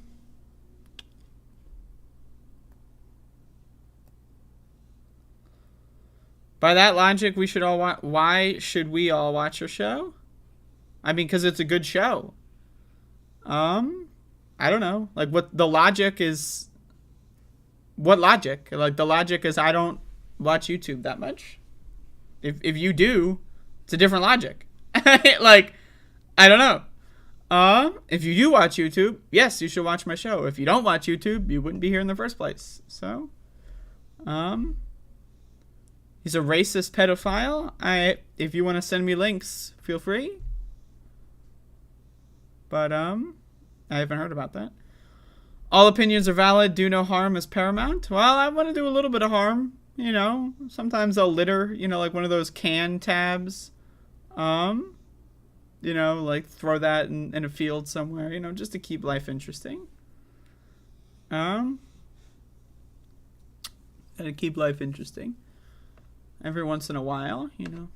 By that logic, we should all why should we all watch your show? I mean, because it's a good show. I don't know. Like, what the logic is... What logic? Like, the logic is I don't watch YouTube that much. If you do, it's a different logic. Like, I don't know. If you do watch YouTube, yes, you should watch my show. If you don't watch YouTube, you wouldn't be here in the first place. So, he's a racist pedophile. If you want to send me links, feel free. But, I haven't heard about that. All opinions are valid. Do no harm is paramount. Well, I want to do a little bit of harm. You know, sometimes I'll litter, you know, like one of those can tabs. You know, like throw that in a field somewhere, you know, just to keep life interesting. To keep life interesting. Every once in a while, you know,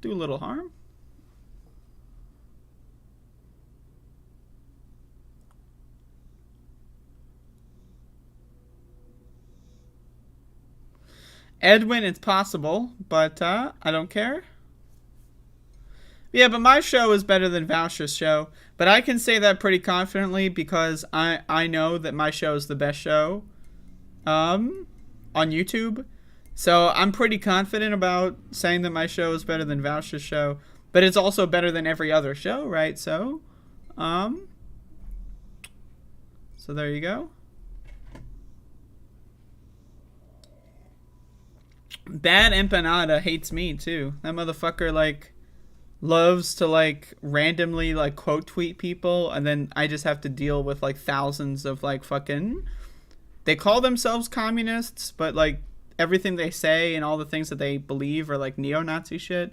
do a little harm. Edwin, it's possible, but I don't care. Yeah, but my show is better than Voucher's show. But I can say that pretty confidently because I know that my show is the best show on YouTube. So I'm pretty confident about saying that my show is better than Voucher's show. But it's also better than every other show, right? So there you go. Bad Empanada hates me too. That motherfucker, like, loves to like randomly like quote tweet people, and then I just have to deal with like thousands of like fucking, they call themselves communists, but like everything they say and all the things that they believe are like neo-Nazi shit.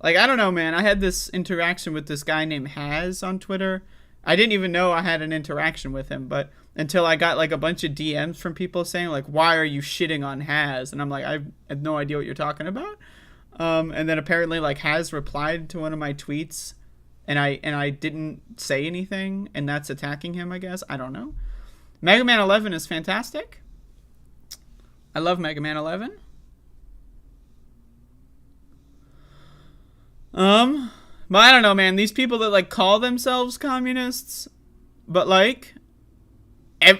Like, I don't know, man. I had this interaction with this guy named Haz on Twitter. I didn't even know I had an interaction with him, but until I got like a bunch of DMs from people saying like, why are you shitting on Haz? And I'm like, I have no idea what you're talking about. And then apparently like Haz replied to one of my tweets, and I didn't say anything, and that's attacking him, I guess. I don't know. Mega Man 11 is fantastic. I love Mega Man 11. But I don't know, man. These people that like call themselves communists, but like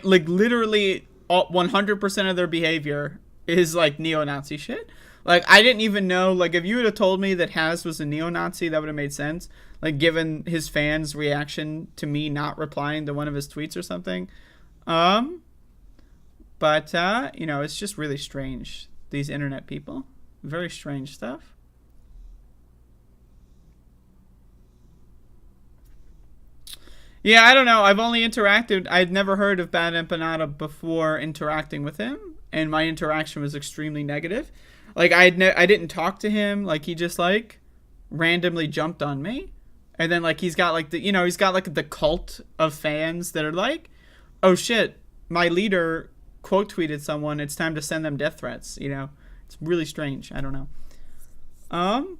literally 100% of their behavior is like neo-Nazi shit. Like, I didn't even know, like, if you would have told me that Haz was a neo-Nazi, that would have made sense. Like, given his fans' reaction to me not replying to one of his tweets or something. But, you know, it's just really strange. These internet people. Very strange stuff. Yeah, I don't know. I've only interacted. I'd never heard of Bad Empanada before interacting with him. And my interaction was extremely negative. Like, I didn't talk to him. Like, he just, like, randomly jumped on me. And then, like, he's got, like, he's got, like, the cult of fans that are like, oh, shit, my leader quote tweeted someone. It's time to send them death threats, you know. It's really strange. I don't know.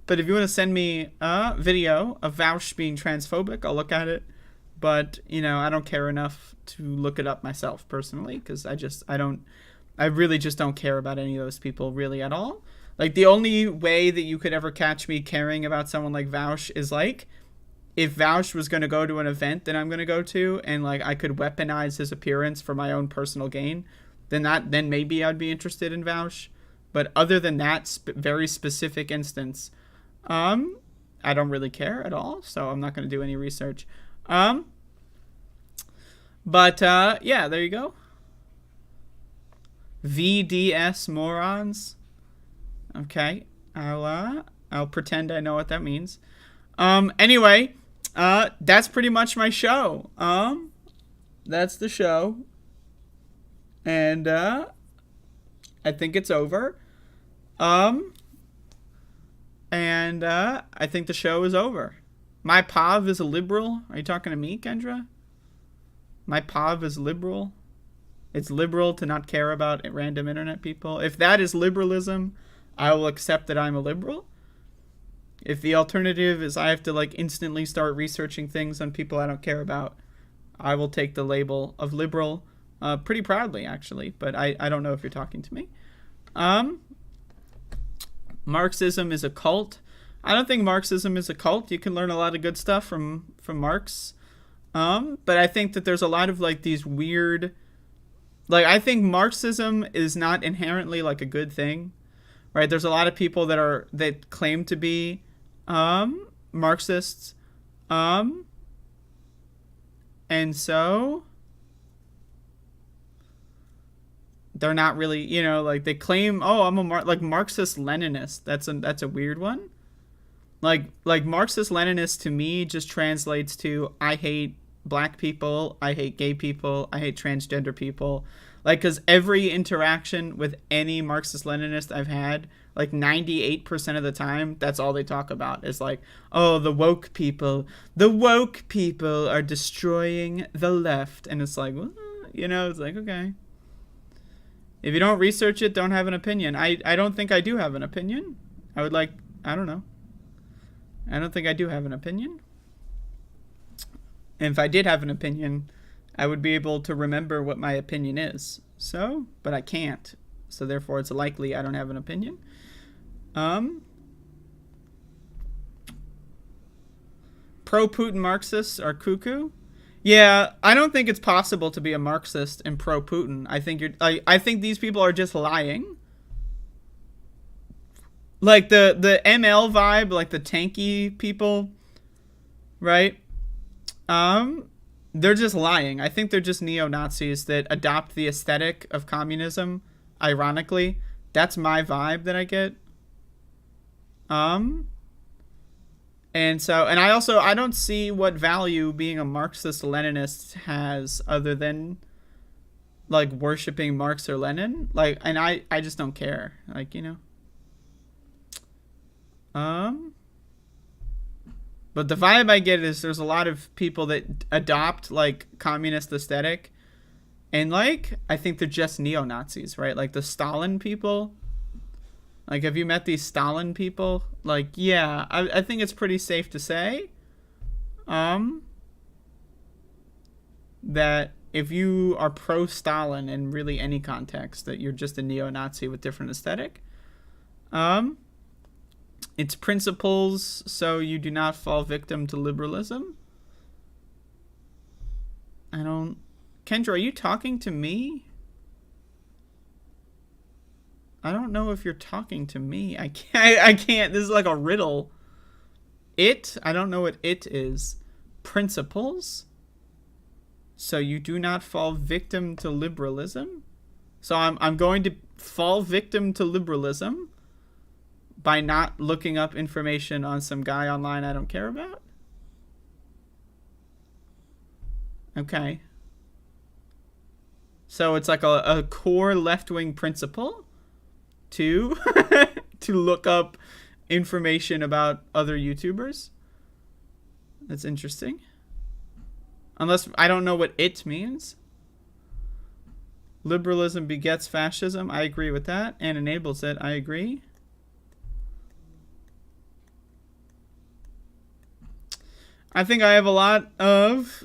But if you want to send me a video of Vaush being transphobic, I'll look at it. But, you know, I don't care enough to look it up myself, personally, because I really just don't care about any of those people really at all. Like, the only way that you could ever catch me caring about someone like Vaush is, like, if Vaush was going to go to an event that I'm going to go to, and, like, I could weaponize his appearance for my own personal gain, then maybe I'd be interested in Vaush. But other than that very specific instance, I don't really care at all, so I'm not going to do any research. But, yeah, there you go. VDS morons. Okay. I'll pretend I know what that means. Anyway, that's pretty much my show. That's the show. And, I think it's over. And, I think the show is over. My POV is a liberal. Are you talking to me, Kendra? My POV is liberal. It's liberal to not care about random internet people. If that is liberalism, I will accept that I'm a liberal. If the alternative is I have to like instantly start researching things on people I don't care about, I will take the label of liberal pretty proudly, actually. But I don't know if you're talking to me. Marxism is a cult. I don't think Marxism is a cult. You can learn a lot of good stuff from Marx. But I think that there's a lot of like these weird... Like, I think Marxism is not inherently, like, a good thing, right? There's a lot of people that claim to be Marxists, and so they're not really, you know, like, they claim, oh, I'm like, Marxist-Leninist. That's a weird one. Like, Marxist-Leninist to me just translates to, I hate black people, I hate gay people, I hate transgender people. Like, because every interaction with any Marxist-Leninist I've had, like 98% of the time, that's all they talk about. Is like, oh, the woke people are destroying the left. And it's like, well, you know, it's like, okay. If you don't research it, don't have an opinion. I don't think I do have an opinion. I don't know. I don't think I do have an opinion. And if I did have an opinion, I would be able to remember what my opinion is. So, but I can't. So therefore, it's likely I don't have an opinion. Pro-Putin Marxists are cuckoo. Yeah, I don't think it's possible to be a Marxist and pro-Putin. I think these people are just lying. Like the ML vibe, like the tanky people, right? They're just lying. I think they're just neo-Nazis that adopt the aesthetic of communism, ironically. That's my vibe that I get. And so, and I don't see what value being a Marxist-Leninist has other than like worshiping Marx or Lenin. Like, and I just don't care. Like, you know. But the vibe I get is there's a lot of people that adopt like communist aesthetic, and like I think they're just neo-Nazis, right? Like the Stalin people. Like, have you met these Stalin people? Like, yeah, I think it's pretty safe to say that if you are pro-Stalin in really any context, that you're just a neo-Nazi with different aesthetic. It's principles, so you do not fall victim to liberalism. Kendra, are you talking to me? I don't know if you're talking to me. I can't. This is like a riddle. I don't know what it is. Principles. So you do not fall victim to liberalism. So I'm going to fall victim to liberalism by not looking up information on some guy online I don't care about. Okay. So it's like a core left-wing principle to look up information about other YouTubers. That's interesting. Unless I don't know what it means. Liberalism begets fascism. I agree with that. And enables it. I agree. I think I have a lot of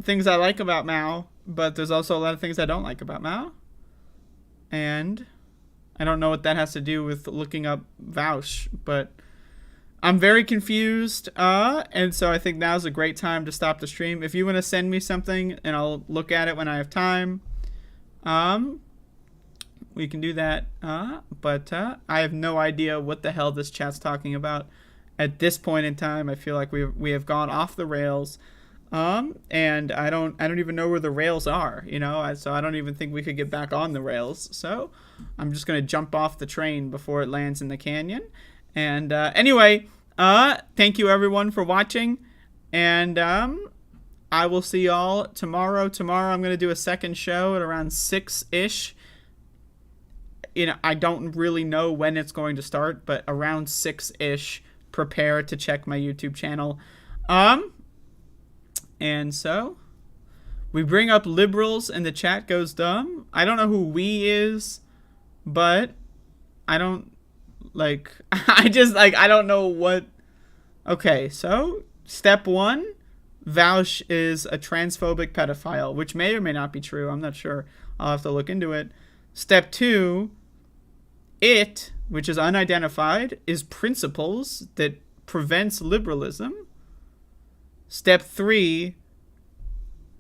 things I like about Mao, but there's also a lot of things I don't like about Mao. And I don't know what that has to do with looking up Vaush, but I'm very confused, and so I think now's a great time to stop the stream. If you want to send me something, and I'll look at it when I have time, we can do that, but I have no idea what the hell this chat's talking about. At this point in time, I feel like we have gone off the rails, and I don't even know where the rails are, you know, so I don't even think we could get back on the rails, so I'm just going to jump off the train before it lands in the canyon. And anyway, thank you everyone for watching, and I will see y'all tomorrow. Tomorrow I'm going to do a second show at around 6-ish. You know, I don't really know when it's going to start, but around 6-ish. Prepare to check my YouTube channel. And so we bring up liberals and the chat goes dumb. I don't know who we is, but I don't like, I don't know what. Okay, so step 1, Vaush is a transphobic pedophile, which may or may not be true. I'm not sure. I'll have to look into it. Step 2, which is unidentified, is principles that prevents liberalism. Step 3,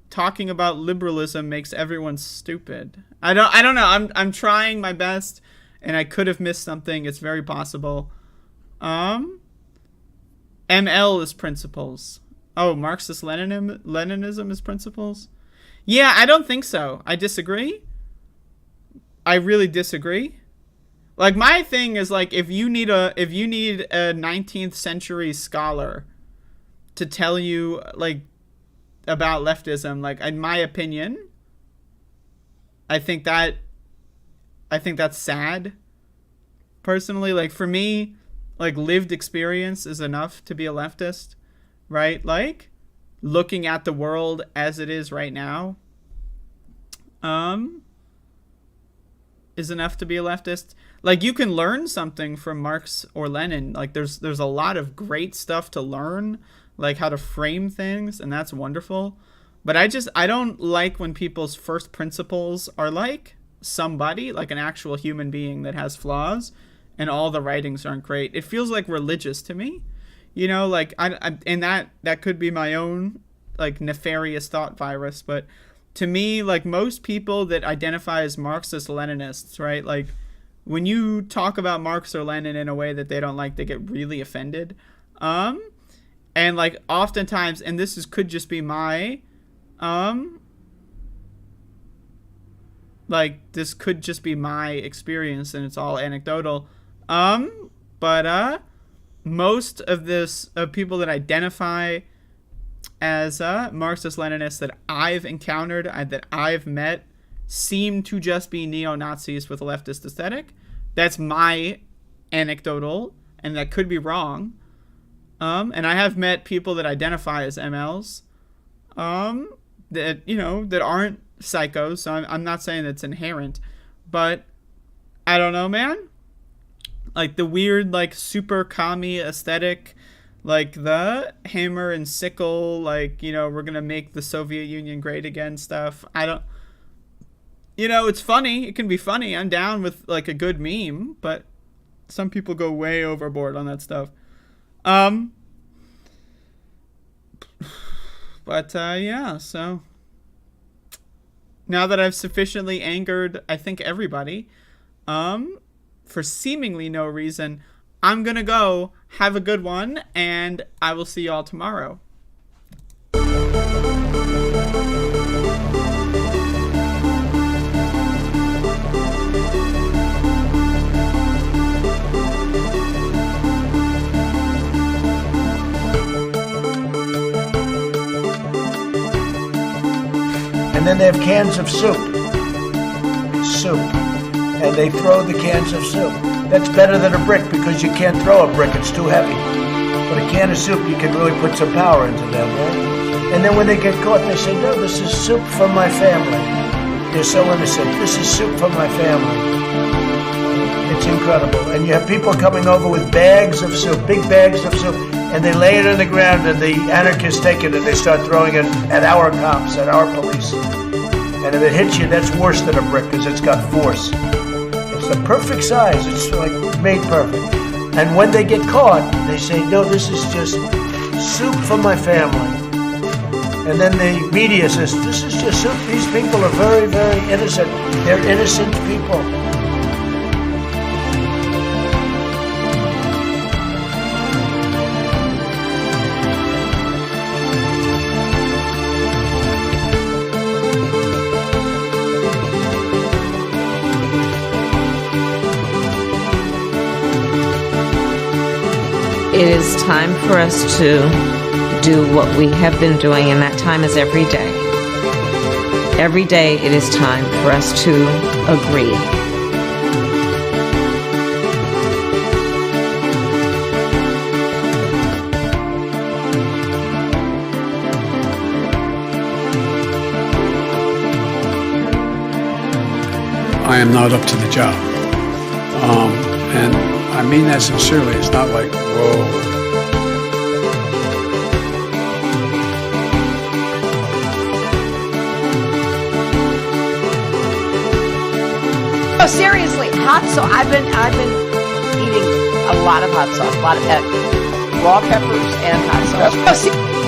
talking about liberalism makes everyone stupid. I don't know. I'm trying my best, and I could have missed something. It's very possible. ML is principles. Oh, Marxist-Leninism is principles? Yeah, I don't think so. I disagree. I really disagree. Like, my thing is, like, if you need a 19th century scholar to tell you, like, about leftism, like, in my opinion, I think that's sad. Personally, like, for me, like, lived experience is enough to be a leftist, right? Like, looking at the world as it is right now, is enough to be a leftist. Like, you can learn something from Marx or Lenin. Like, there's a lot of great stuff to learn, like how to frame things, and that's wonderful. But I don't like when people's first principles are like somebody, like an actual human being that has flaws, and all the writings aren't great. It feels like religious to me, you know. Like, and that could be my own like nefarious thought virus, but to me, like, most people that identify as Marxist-Leninists, right? Like, when you talk about Marx or Lenin in a way that they don't like, they get really offended. And, like, oftentimes, and could just be my, this could just be my experience, and it's all anecdotal. But most of people that identify as Marxist-Leninists that I've encountered, that I've met, seem to just be neo-Nazis with a leftist aesthetic. That's my anecdotal, and that could be wrong. And I have met people that identify as MLs, that, you know, that aren't psychos, so I'm not saying that's inherent, but I don't know, man. Like, the weird, like, super commie aesthetic, like, the hammer and sickle, like, you know, we're gonna make the Soviet Union great again stuff. I don't... You know, it's funny. It can be funny. I'm down with, like, a good meme, but some people go way overboard on that stuff. But, yeah, so... Now that I've sufficiently angered, I think, everybody, for seemingly no reason, I'm gonna go. Have a good one, and I will see y'all tomorrow. And then they have cans of soup. And they throw the cans of soup. That's better than a brick because you can't throw a brick, it's too heavy. But a can of soup, you can really put some power into them, right? And then when they get caught, they say, no, this is soup from my family. They're so innocent. This is soup from my family. It's incredible. And you have people coming over with bags of soup, big bags of soup, and they lay it on the ground, and the anarchists take it and they start throwing it at our cops, at our police. And if it hits you, that's worse than a brick because it's got force. It's the perfect size. It's like made perfect. And when they get caught, they say, no, this is just soup from my family. And then the media says, this is just soup. These people are very, very innocent. They're innocent people. It is time for us to do what we have been doing, and that time is every day. Every day it is time for us to agree. I am not up to the job. And I mean that sincerely. It's not like, whoa. Oh, seriously, hot sauce. I've been eating a lot of hot sauce, a lot of raw peppers and hot sauce. Oh,